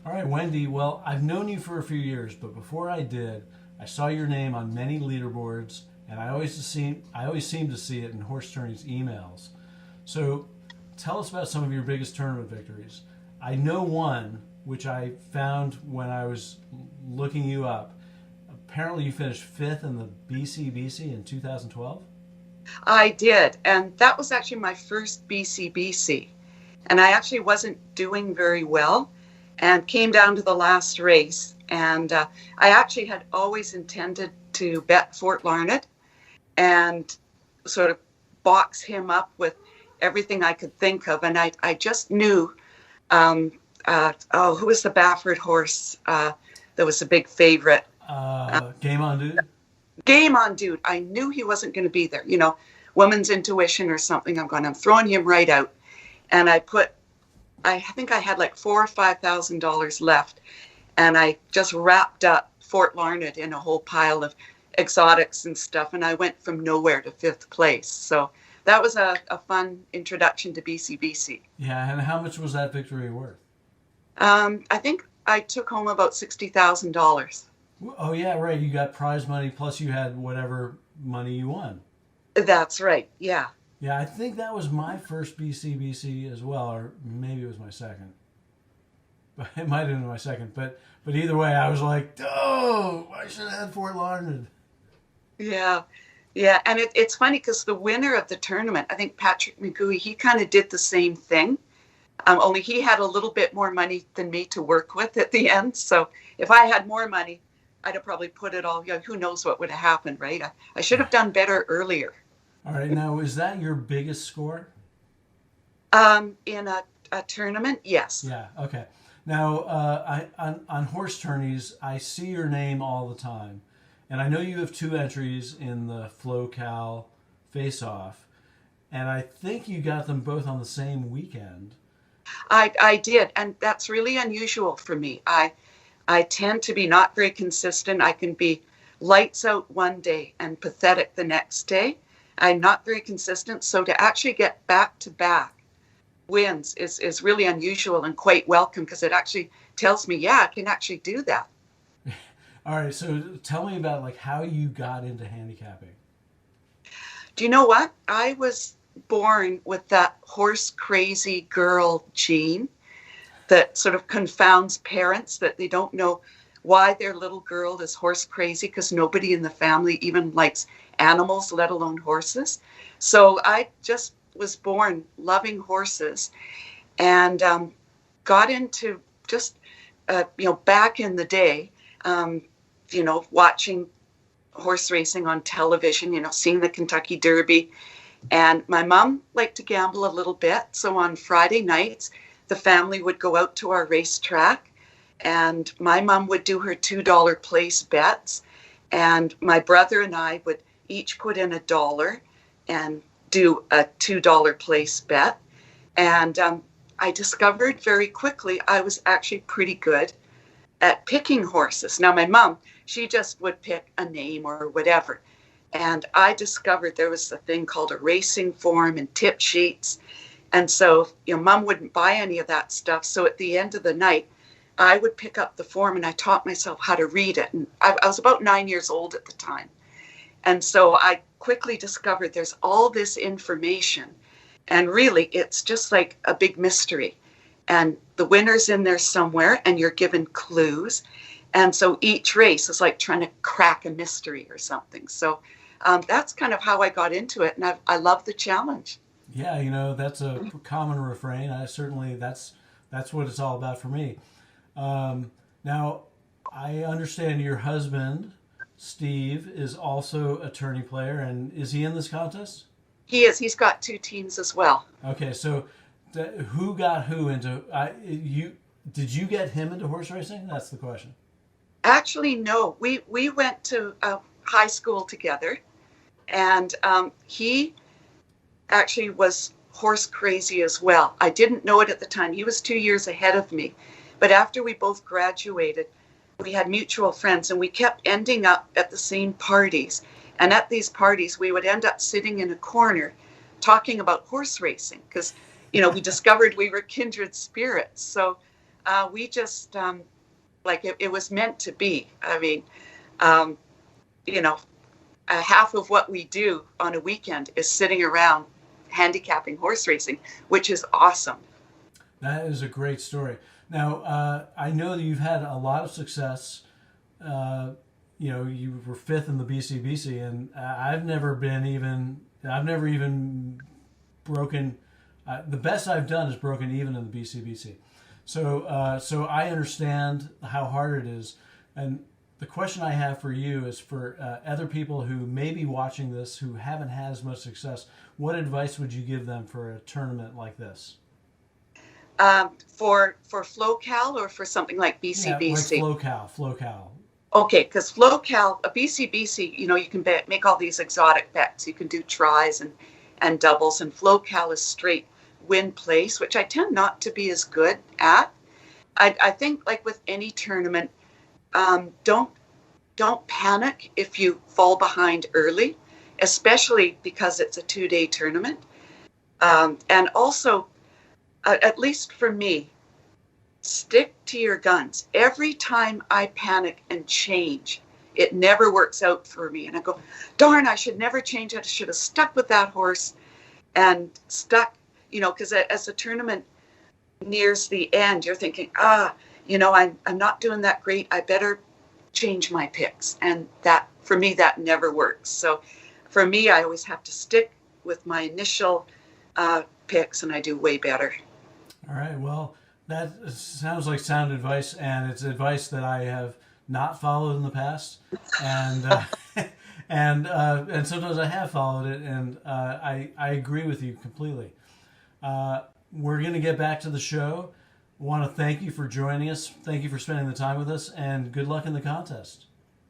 All right, Wendy. Well, I've known you for a few years, but before I did, I saw your name on many leaderboards, and I always seem to see it in Horse Tourneys emails. So tell us about some of your biggest tournament victories. I know one, which I found when I was looking you up. Apparently you finished 5th in the BCBC in 2012? I did, and that was actually my first BCBC. And I actually wasn't doing very well and came down to the last race. And I actually had always intended to bet Fort Larned and sort of box him up with everything I could think of. And I just knew, who was the Baffert horse that was a big favorite? Game On Dude? Game On Dude. I knew he wasn't going to be there. Woman's intuition or something. I'm throwing him right out. And I think I had like $4,000 or $5,000 left. And I just wrapped up Fort Larned in a whole pile of exotics and stuff. And I went from nowhere to 5th place. So that was a fun introduction to BCBC. Yeah. And how much was that victory worth? I think I took home about $60,000. Oh, yeah, right. You got prize money plus you had whatever money you won. That's right. Yeah. Yeah, I think that was my first BCBC as well, or maybe it was my second. It might have been my second, but either way, I was like, oh, I should have had Fort Larned. Yeah, and it's funny because the winner of the tournament, I think Patrick McGooey, he kind of did the same thing, only he had a little bit more money than me to work with at the end. So if I had more money, I'd have probably put it all, who knows what would have happened, right? I should have done better earlier. All right, now, is that your biggest score? In a tournament, yes. Yeah, okay. Now, on Horse Tourneys, I see your name all the time. And I know you have 2 entries in the Flo-Cal Faceoff. And I think you got them both on the same weekend. I did, and that's really unusual for me. I tend to be not very consistent. I can be lights out one day and pathetic the next day. I'm not very consistent. So to actually get back-to-back wins is really unusual and quite welcome, because it actually tells me, yeah, I can actually do that. All right, so tell me about like how you got into handicapping. Do you know what? I was born with that horse crazy girl gene that sort of confounds parents, that they don't know why their little girl is horse crazy, because nobody in the family even likes animals, let alone horses. So I just was born loving horses, and got into just, back in the day, watching horse racing on television, seeing the Kentucky Derby. And my mom liked to gamble a little bit. So on Friday nights, the family would go out to our racetrack, and my mom would do her $2 place bets. And my brother and I would each put in $1 and do a $2 place bet. And I discovered very quickly I was actually pretty good at picking horses. Now, my mom, she just would pick a name or whatever. And I discovered there was a thing called a racing form and tip sheets. And so, mom wouldn't buy any of that stuff. So at the end of the night, I would pick up the form, and I taught myself how to read it. And I was about 9 years old at the time. And so I quickly discovered there's all this information. And really, it's just like a big mystery. And the winner's in there somewhere, and you're given clues. And so each race is like trying to crack a mystery or something. So that's kind of how I got into it. And I love the challenge. Yeah, that's a common refrain. That's what it's all about for me. Now, I understand your husband, Steve, is also a tourney player, and is he in this contest? He is. He's got 2 teams as well. Okay, so who got who into Did you get him into horse racing? That's the question. Actually, no. We went to high school together, and he actually was horse crazy as well. I didn't know it at the time. He was 2 years ahead of me. But after we both graduated, we had mutual friends, and we kept ending up at the same parties. And at these parties, we would end up sitting in a corner talking about horse racing, because, we discovered we were kindred spirits. So we just, it was meant to be. I mean, half of what we do on a weekend is sitting around handicapping horse racing, which is awesome. That is a great story. Now, I know that you've had a lot of success. You were 5th in the BCBC, and I've never even broken. The best I've done is broken even in the BCBC. So I understand how hard it is. And the question I have for you is for other people who may be watching this who haven't had as much success. What advice would you give them for a tournament like this? For Flo-Cal or for something like BCBC? Yeah, like Flo-Cal. Okay, because Flo-Cal, a BCBC, you can make all these exotic bets. You can do tries and doubles, and Flo-Cal is straight win place, which I tend not to be as good at. I think, like with any tournament, don't panic if you fall behind early, especially because it's a 2-day tournament. And also, at least for me, stick to your guns. Every time I panic and change, it never works out for me. And I go, darn, I should never change it. I should have stuck with that horse and stuck, because as the tournament nears the end, you're thinking, I'm not doing that great. I better change my picks. And that, for me, that never works. So for me, I always have to stick with my initial picks, and I do way better. All right. Well, that sounds like sound advice, and it's advice that I have not followed in the past, and and sometimes I have followed it, and I agree with you completely. We're going to get back to the show. I want to thank you for joining us. Thank you for spending the time with us, and good luck in the contest.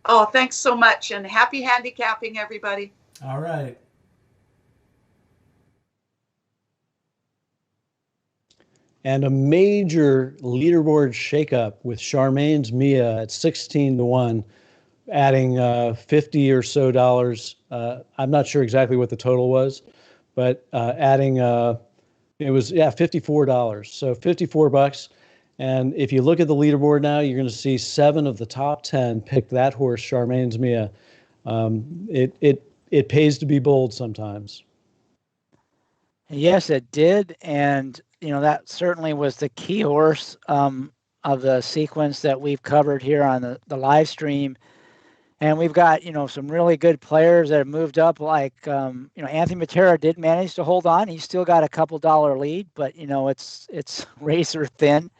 Oh, thanks so much, and happy handicapping, everybody. All right. And a major leaderboard shakeup with Charmaine's Mia at 16-1. adding 50 or so dollars. I'm not sure exactly what the total was, but adding it was $54. So $54. And if you look at the leaderboard now, you're going to see 7 of the top 10 pick that horse, Charmaine's Mia. It pays to be bold sometimes. Yes, it did, and that certainly was the key horse of the sequence that we've covered here on the live stream. And we've got some really good players that have moved up, like Anthony Matera did manage to hold on. He's still got a couple dollar lead, but it's razor thin.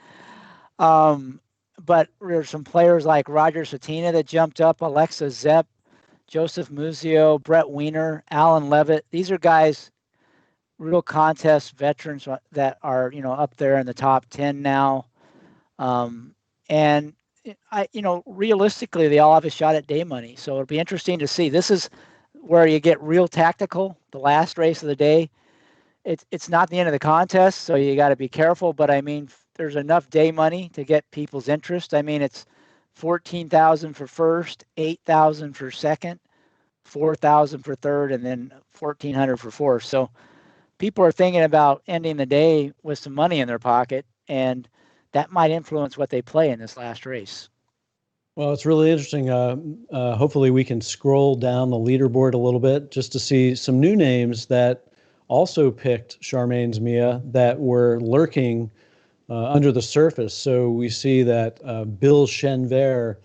But there's some players like Roger Satina that jumped up, Alexa Zepp, Joseph Muzio, Brett Weiner, Alan Levitt. These are guys, real contest veterans that are up there in the top 10 now. And realistically, they all have a shot at day money. So it'll be interesting to see. This is where you get real tactical. The last race of the day, it's not the end of the contest, so you got to be careful. But I mean, there's enough day money to get people's interest. I mean, it's 14,000 for first, 8,000 for second, 4,000 for third, and then 1,400 for fourth. So people are thinking about ending the day with some money in their pocket, and that might influence what they play in this last race. Well, it's really interesting. Hopefully we can scroll down the leaderboard a little bit just to see some new names that also picked Charmaine's Mia that were lurking under the surface. So we see that Bill Chenvert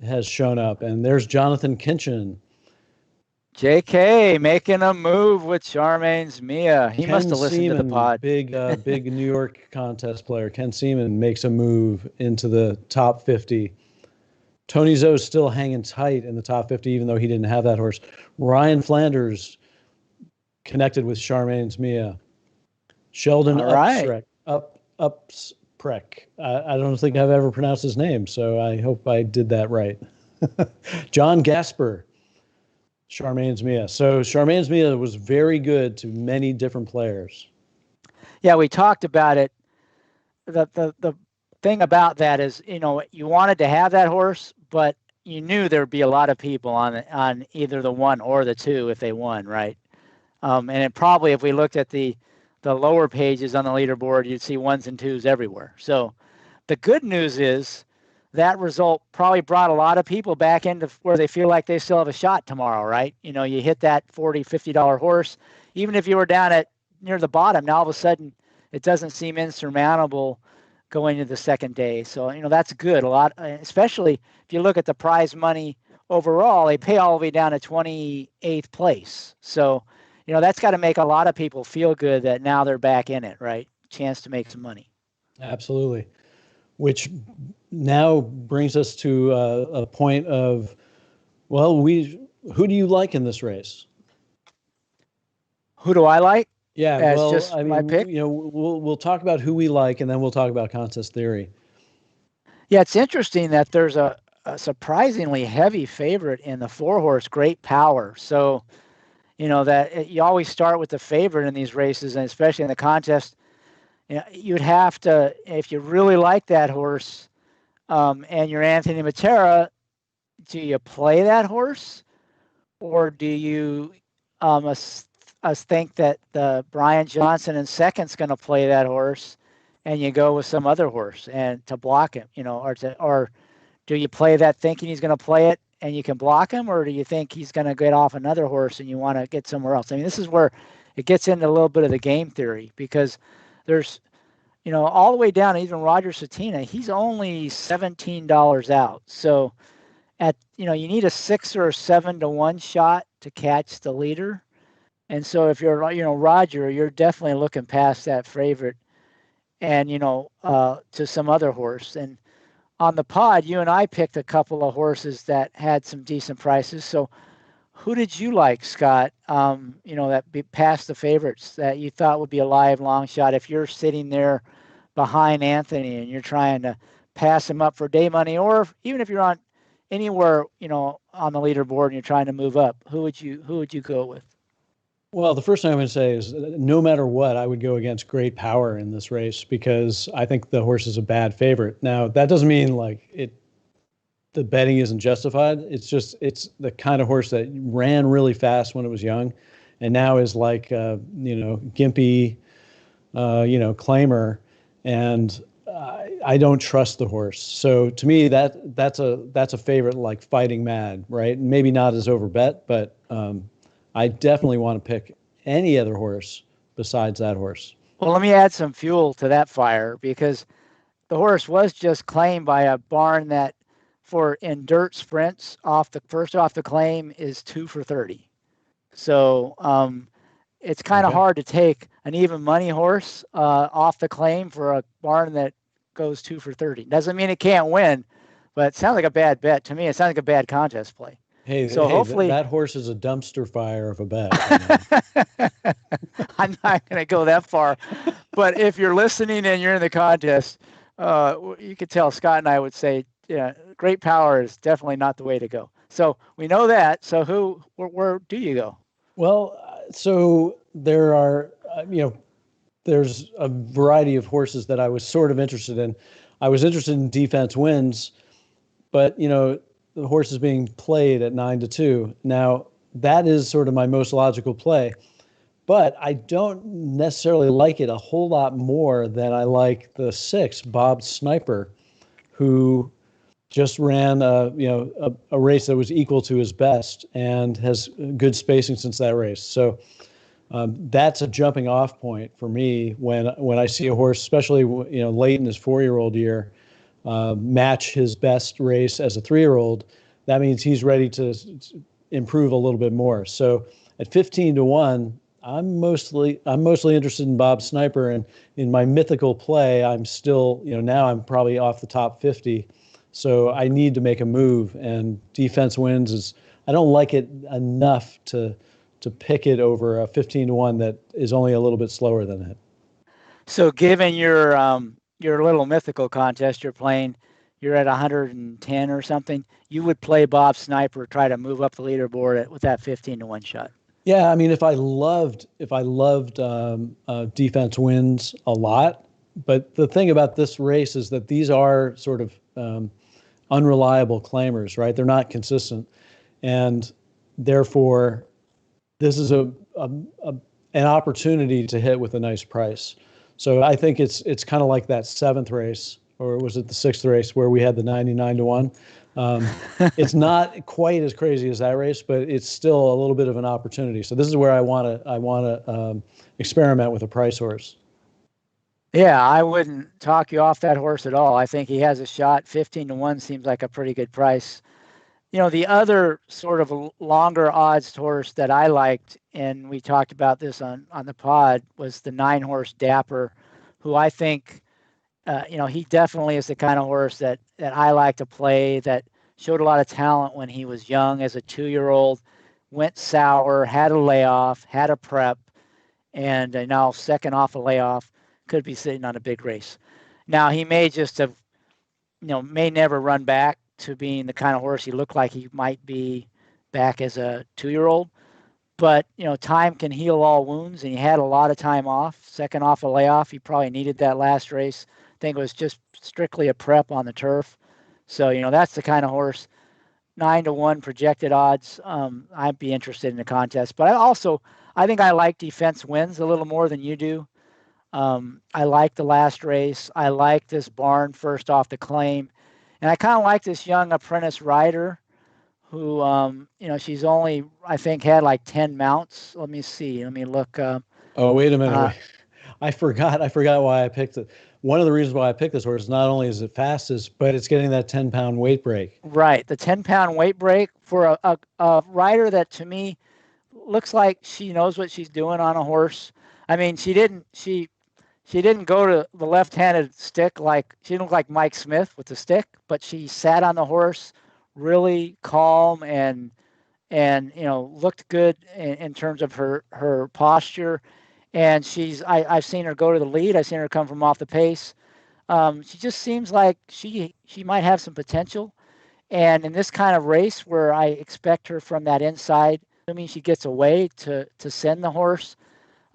has shown up, and there's Jonathan Kinchin. JK making a move with Charmaine's Mia. He must have listened to the pod. Big New York contest player. Ken Seaman makes a move into the top 50. Tony Zoe's still hanging tight in the top 50, even though he didn't have that horse. Ryan Flanders connected with Charmaine's Mia. Sheldon Upspreck. I don't think I've ever pronounced his name, so I hope I did that right. John Gasper. Charmaine's Mia. So Charmaine's Mia was very good to many different players. Yeah, we talked about it. The thing about that is, you wanted to have that horse, but you knew there'd be a lot of people on either the 1 or the 2 if they won, right? And it probably, if we looked at the lower pages on the leaderboard, you'd see 1s and 2s everywhere. So the good news is that result probably brought a lot of people back into where they feel like they still have a shot tomorrow, right? You hit that $40, $50 horse, even if you were down at near the bottom, now all of a sudden it doesn't seem insurmountable going into the second day. So, that's good. A lot, especially if you look at the prize money overall, they pay all the way down to 28th place. So, that's got to make a lot of people feel good that now they're back in it, right? Chance to make some money. Absolutely. Which now brings us to a point of, well, who do you like in this race? Who do I like? Yeah, as just my pick. We'll talk about who we like, and then we'll talk about contest theory. Yeah, it's interesting that there's a surprisingly heavy favorite in the 4-horse Great Power. So, that you always start with the favorite in these races, and especially in the contest. You'd have to, if you really like that horse, and you're Anthony Matera, do you play that horse, or do you think that the Brian Johnson in second's going to play that horse, and you go with some other horse and to block him, or do you play that thinking he's going to play it and you can block him, or do you think he's going to get off another horse and you want to get somewhere else? I mean, this is where it gets into a little bit of the game theory, because there's, all the way down, even Roger Satina, he's only $17 out. So you need a 6 or 7 to 1 shot to catch the leader. And so if you're, Roger, you're definitely looking past that favorite and, to some other horse. And on the pod, you and I picked a couple of horses that had some decent prices. So who did you like, Scott, that past the favorites that you thought would be a live long shot if you're sitting there behind Anthony and you're trying to pass him up for day money, or even if you're on anywhere, on the leaderboard and you're trying to move up, who would you go with? Well, the first thing I'm going to say is no matter what, I would go against Great Power in this race because I think the horse is a bad favorite. Now, that doesn't mean like it the betting isn't justified. It's the kind of horse that ran really fast when it was young, and now is like gimpy, claimer, and I don't trust the horse. So to me, that's a favorite, like Fighting Mad, right? Maybe not as overbet, but I definitely want to pick any other horse besides that horse. Well, let me add some fuel to that fire, because the horse was just claimed by a barn that, in dirt sprints, off the claim is 2 for 30. So it's kind of hard to take an even money horse off the claim for a barn that goes 2 for 30. Doesn't mean it can't win, but it sounds like a bad bet to me. It sounds like a bad contest play. Hopefully that horse is a dumpster fire of a bet. I'm not going to go that far, but if you're listening and you're in the contest, you could tell Scott and I would say, yeah, great power is definitely not the way to go. So we know that. So where do you go? Well, so there are, there's a variety of horses that I was sort of interested in. I was interested in Defense Wins, but the horse is being played at 9-2. Now, that is sort of my most logical play, but I don't necessarily like it a whole lot more than I like the 6, Bob Sniper, who just ran a race that was equal to his best and has good spacing since that race. So that's a jumping off point for me when I see a horse, especially late in his 4-year-old year, match his best race as a 3-year-old. That means he's ready to improve a little bit more. So at 15-1, I'm mostly interested in Bob Sniper, and in my mythical play, I'm still now I'm probably off the top 50. So I need to make a move, and Defense Wins I don't like it enough to pick it over a 15-1 that is only a little bit slower than that. So given your little mythical contest you're playing, you're at 110 or something, you would play Bob Sniper, try to move up the leaderboard with that 15-1 shot. Yeah, I mean, if I loved Defense Wins a lot, but the thing about this race is that these are sort of unreliable claimers, right? They're not consistent, and therefore, this is an opportunity to hit with a nice price. So I think it's kind of like that 7th race, or was it the 6th race where we had the 99-1? It's not quite as crazy as that race, but it's still a little bit of an opportunity. So this is where I want to experiment with a price horse. Yeah, I wouldn't talk you off that horse at all. I think he has a shot. 15-1 seems like a pretty good price. The other sort of longer odds horse that I liked, and we talked about this on the pod, was the 9-horse Dapper, who I think, he definitely is the kind of horse that I like to play, that showed a lot of talent when he was young as a 2-year-old, went sour, had a layoff, had a prep, and now second off a layoff, could be sitting on a big race. Now, he may just have, may never run back to being the kind of horse he looked like he might be back as a 2-year-old. But, time can heal all wounds, and he had a lot of time off, second off a layoff. He probably needed that last race. I think it was just strictly a prep on the turf. So, that's the kind of horse, 9-1 projected odds. I'd be interested in the contest. But I think I like Defense Wins a little more than you do. I like the last race. I like this barn first off the claim. And I kind of like this young apprentice rider who, she's only, I think, had like 10 mounts. Let me see. Let me look. Oh, wait a minute. I forgot why I picked it. One of the reasons why I picked this horse is not only is it fastest, but it's getting that 10-pound weight break. Right. The 10-pound weight break for a rider that, to me, looks like she knows what she's doing on a horse. I mean, she didn't go to the left-handed stick like she didn't look like Mike Smith with the stick, but she sat on the horse really calm and looked good in terms of her posture. And I've seen her go to the lead. I've seen her come from off the pace. She just seems like she might have some potential. And in this kind of race where I expect her from that inside, assuming she gets away to send the horse,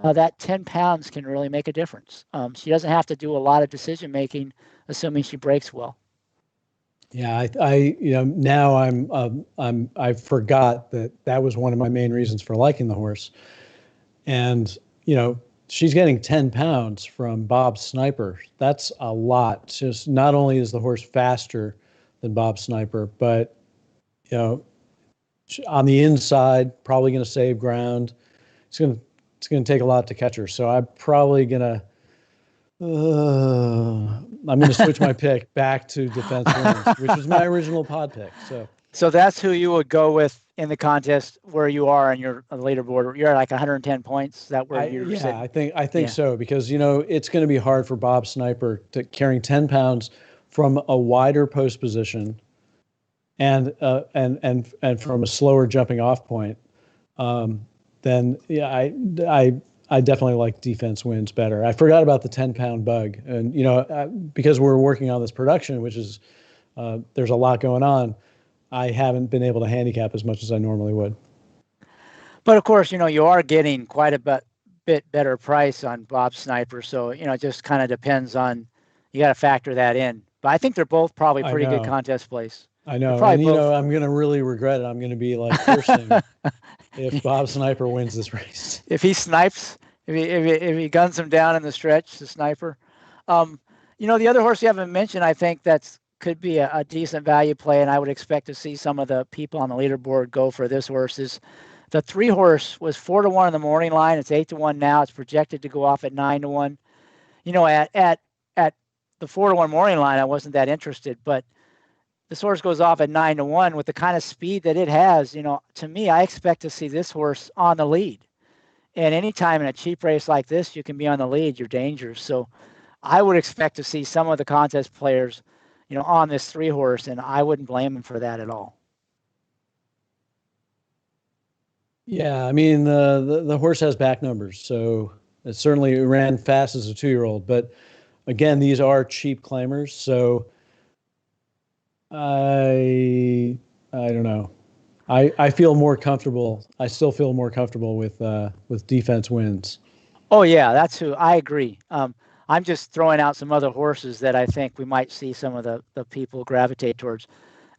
that 10 pounds can really make a difference. She doesn't have to do a lot of decision making, assuming she breaks well. Yeah, now I forgot that was one of my main reasons for liking the horse. And, she's getting 10 pounds from Bob Sniper. That's a lot. Just not only is the horse faster than Bob Sniper, but, on the inside, probably going to save ground. It's going to take a lot to catch her. So I'm probably going to, I'm going to switch my pick back to Defense Wins, which was my original pod pick. So that's who you would go with in the contest where you are in your leaderboard. You're at like 110 points. Is that where you're sitting? I think so, because it's going to be hard for Bob Sniper to carrying 10 pounds from a wider post position and from a slower jumping off point. Then I definitely like Defense Wins better. I forgot about the 10-pound bug, and because we're working on this production, which is there's a lot going on. I haven't been able to handicap as much as I normally would. But of course, you are getting quite a bit better price on Bob Sniper. So, it just kind of depends on, you got to factor that in. But I think they're both probably pretty good contest plays. I know. And, I'm going to really regret it. I'm going to be like cursing if Bob Sniper wins this race. If he snipes, if he guns him down in the stretch, the Sniper. The other horse you haven't mentioned, I think could be a decent value play, and I would expect to see some of the people on the leaderboard go for this horse. Is the 3-horse was 4-1 in the morning line. It's 8-1 now. It's projected to go off at 9-1. At the 4-1 morning line, I wasn't that interested, but this horse goes off at 9-1 with the kind of speed that it has. To me, I expect to see this horse on the lead. And anytime in a cheap race like this, you can be on the lead, you're dangerous. So I would expect to see some of the contest players on this 3-horse, and I wouldn't blame him for that at all. Yeah, I mean, the horse has back numbers, so it certainly ran fast as a 2-year-old. But again, these are cheap claimers, so I don't know. I feel more comfortable. I still feel more comfortable with Defense Wins. Oh yeah, that's who I agree. I'm just throwing out some other horses that I think we might see some of the people gravitate towards.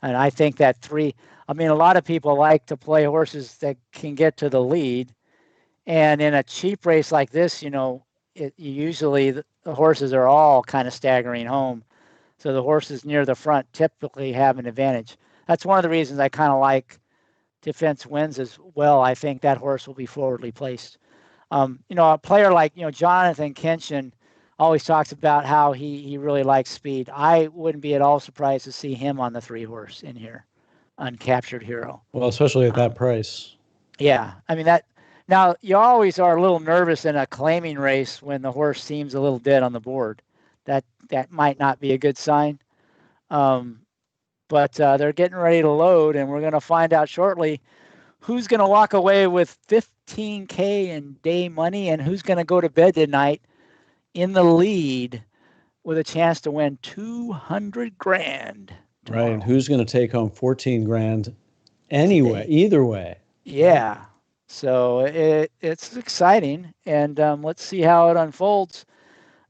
And I think that 3, a lot of people like to play horses that can get to the lead. And in a cheap race like this, usually the horses are all kind of staggering home. So the horses near the front typically have an advantage. That's one of the reasons I kind of like Defense Wins as well. I think that horse will be forwardly placed. A player like, Jonathan Kenshin always talks about how he really likes speed. I wouldn't be at all surprised to see him on the 3-horse in here, Uncaptured Hero. Well, especially at that price. Yeah, that. Now you always are a little nervous in a claiming race when the horse seems a little dead on the board. That might not be a good sign. But they're getting ready to load, and we're going to find out shortly who's going to walk away with $15K in day money and who's going to go to bed tonight in the lead with a chance to win $200,000 tomorrow. Right. And who's going to take home $14,000 anyway, either way. Yeah. So it's exciting, and let's see how it unfolds.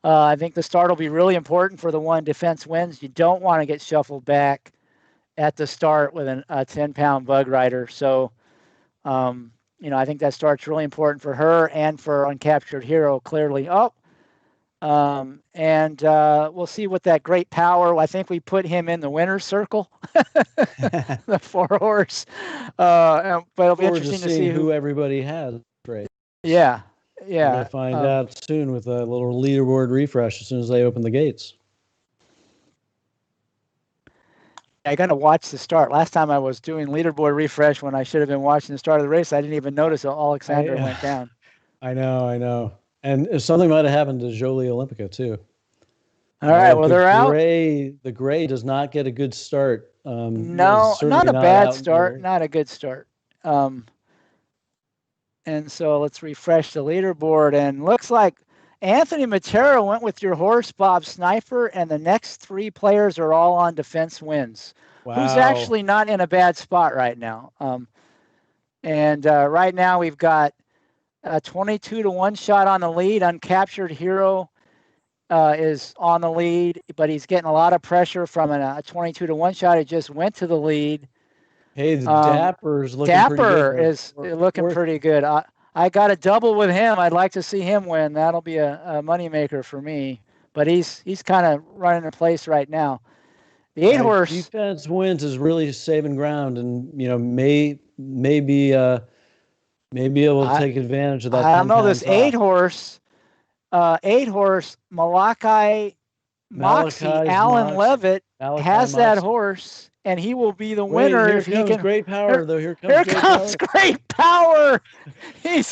I think the start will be really important for the one Defense Wins. You don't want to get shuffled back at the start with a 10-pound bug rider. So, I think that start's really important for her and for Uncaptured Hero, clearly. And we'll see what that great power. I think we put him in the winner's circle, the 4-horse. But it'll be interesting to see who everybody has. Right. Yeah. We'll find out soon with a little leaderboard refresh as soon as they open the gates. I got to watch the start. Last time I was doing leaderboard refresh when I should have been watching the start of the race, I didn't even notice Alexander went down. I know. And something might have happened to Jolie Olympica too. All right, well, they're out. The gray does not get a good start. No, not a bad start, not a good start. And so let's refresh the leaderboard, and looks like Anthony Matera went with your horse, Bob Sniper, and the next 3 players are all on Defense Wins. Wow. Who's actually not in a bad spot right now. Right now we've got a 22-1 shot on the lead. Uncaptured Hero is on the lead, but he's getting a lot of pressure from a 22-1 shot. He just went to the lead. Hey, the Dapper's looking pretty Dapper good. is looking pretty good. I got a double with him. I'd like to see him win. That'll be a moneymaker for me. But he's kind of running in place right now. The 8-horse Defense Wins is really saving ground, and may be able to take advantage of that. I don't know this 8-horse. 8-horse Malachi Moxie, Alan Levitt has that horse, and he will be the winner if he can. Great Power, though. Here comes Great Power. Here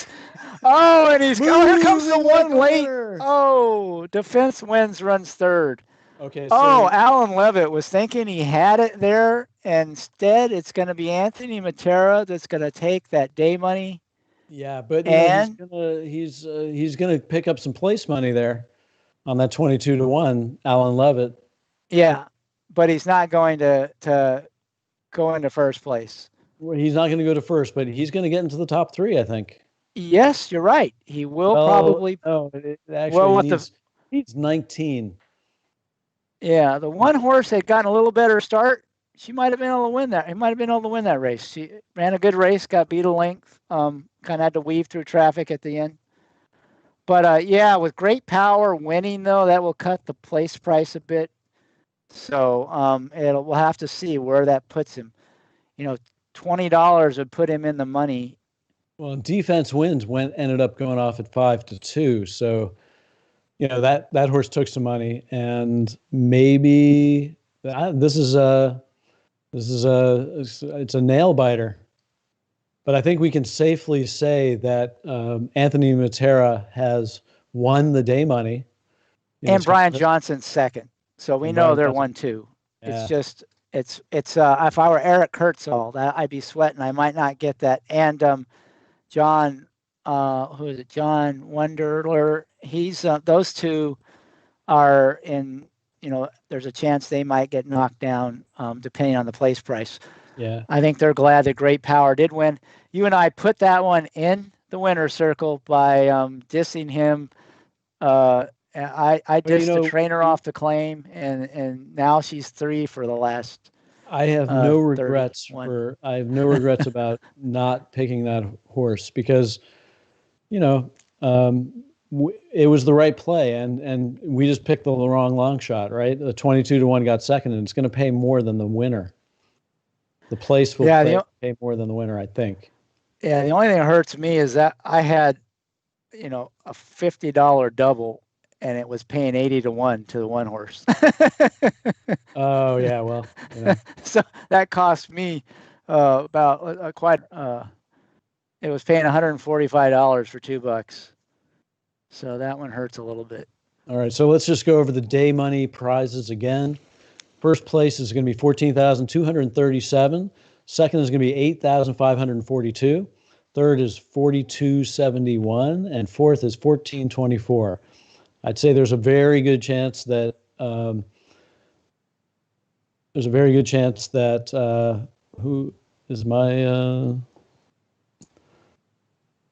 comes the one late. Oh, Defense Wins runs third. Okay. So, Alan Levitt was thinking he had it there. Instead, it's going to be Anthony Matera that's going to take that day money. Yeah, but he's gonna pick up some place money there on that 22-1, Alan Levitt. Yeah, but he's not going to go into first place. Well, he's not going to go to first, but he's going to get into the top 3, I think. Yes, you're right. He will probably. Oh, actually, he's 19. Yeah, the one horse had gotten a little better start. She might have been able to win that. He might have been able to win that race. She ran a good race, got beat a length. Kind of had to weave through traffic at the end. But with Great Power winning though, that will cut the place price a bit. So we'll have to see where that puts him. $20 would put him in the money. Well, Defense Wins ended up going off at 5-2. So, that horse took some money, and maybe it's a nail biter. But I think we can safely say that Anthony Matera has won the day money. And Brian Johnson's second. So we know they're 1-2. Yeah. It's just, it's if I were Eric Kurtzall, I'd be sweating. I might not get that. And John, who is it? John Wonderler. He's, those two are in, there's a chance they might get knocked down depending on the place price. Yeah. I think they're glad that Great Power did win. You and I put that one in the winner's circle by dissing him. I dissed the trainer off the claim, and now she's 3 for the last. I have no regrets about not picking that horse because, it was the right play, and we just picked the wrong long shot, right? The 22-1 got second, and it's going to pay more than the winner. The place will pay more than the winner, I think. Yeah, the only thing that hurts me is that I had, a $50 double, and it was paying 80-1 to the one horse. Oh yeah, well. So that cost me about quite. It was paying $145 for $2. So that one hurts a little bit. All right, so let's just go over the day money prizes again. First place is going to be $14,237. Second is going to be $8,542. Third is $4,271, and fourth is $1,424. I'd say there's a very good chance that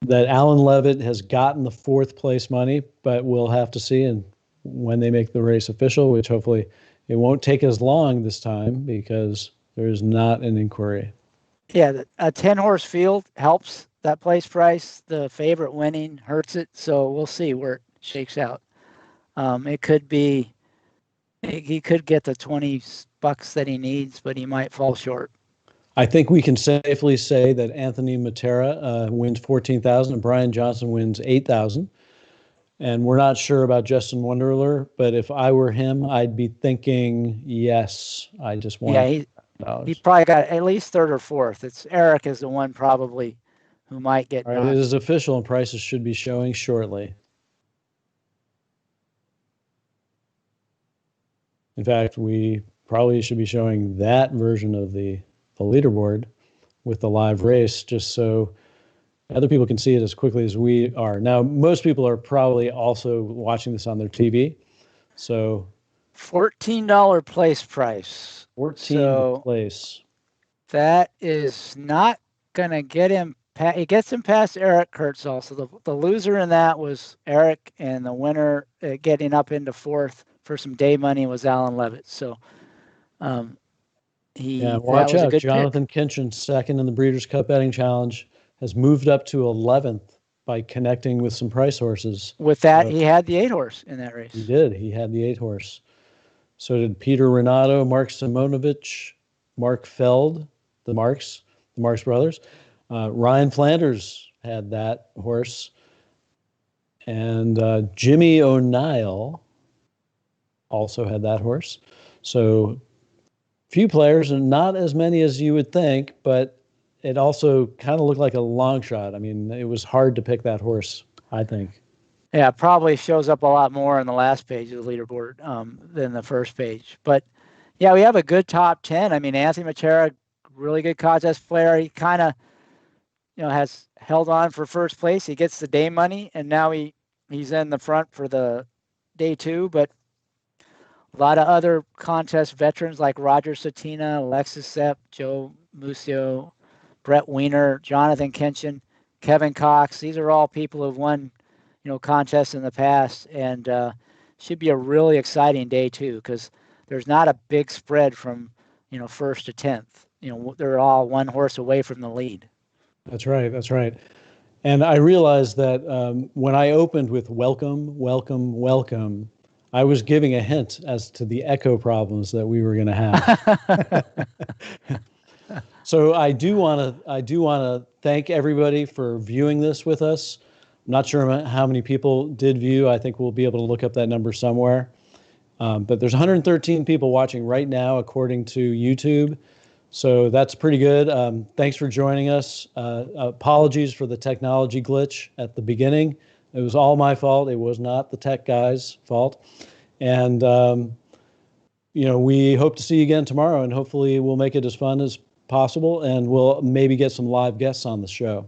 that Alan Levitt has gotten the fourth place money, but we'll have to see and when they make the race official, which hopefully it won't take as long this time because there's not an inquiry. Yeah, a 10-horse field helps that place price. The favorite winning hurts it, so we'll see where it shakes out. It could be he could get the $20 that he needs, but he might fall short. I think we can safely say that Anthony Matera wins $14,000 and Brian Johnson wins $8,000. And we're not sure about Justin Wonderler, but if I were him, I'd be thinking, yes, I just want. Yeah, he probably got at least third or fourth. It's Eric is the one probably who might get. All right, it is official, and prices should be showing shortly. In fact, we probably should be showing that version of the leaderboard with the live race, just so other people can see it as quickly as we are. Now, most people are probably also watching this on their TV. So $14 place price. 14 place. That is not going to get him He gets him past Eric Kurtzel. So the loser in that was Eric, and the winner getting up into fourth for some day money was Alan Levitt. So that watch was out. a good Jonathan pick. Kinchin, second in the Breeders' Cup Betting Challenge, has moved up to 11th by connecting with some price horses. With that, he had the 8-horse in that race. He did. He had the 8-horse. So did Peter Renato, Mark Simonovich, Mark Feld, the Marks brothers. Ryan Flanders had that horse. And Jimmy O'Neill also had that horse. So few players, and not as many as you would think, but it also kind of looked like a long shot. I mean, it was hard to pick that horse, I think. Yeah, probably shows up a lot more on the last page of the leaderboard than the first page. But yeah, we have a good top 10. I mean, Anthony Matera, really good contest player. He kind of, has held on for first place. He gets the day money, and now he's in the front for the day 2. But a lot of other contest veterans like Roger Satina, Alexis Sepp, Joe Musio, Brett Weiner, Jonathan Kinchin, Kevin Cox. These are all people who've won, contests in the past, and should be a really exciting day 2 because there's not a big spread from, first to 10th. They're all one horse away from the lead. That's right. That's right. And I realized that when I opened with welcome, welcome, welcome, I was giving a hint as to the echo problems that we were going to have. So I do want to thank everybody for viewing this with us. I'm not sure how many people did view. I think we'll be able to look up that number somewhere. But there's 113 people watching right now, according to YouTube. So that's pretty good. Thanks for joining us. Apologies for the technology glitch at the beginning. It was all my fault. It was not the tech guys' fault. And, we hope to see you again tomorrow, and hopefully we'll make it as fun as possible, and we'll maybe get some live guests on the show.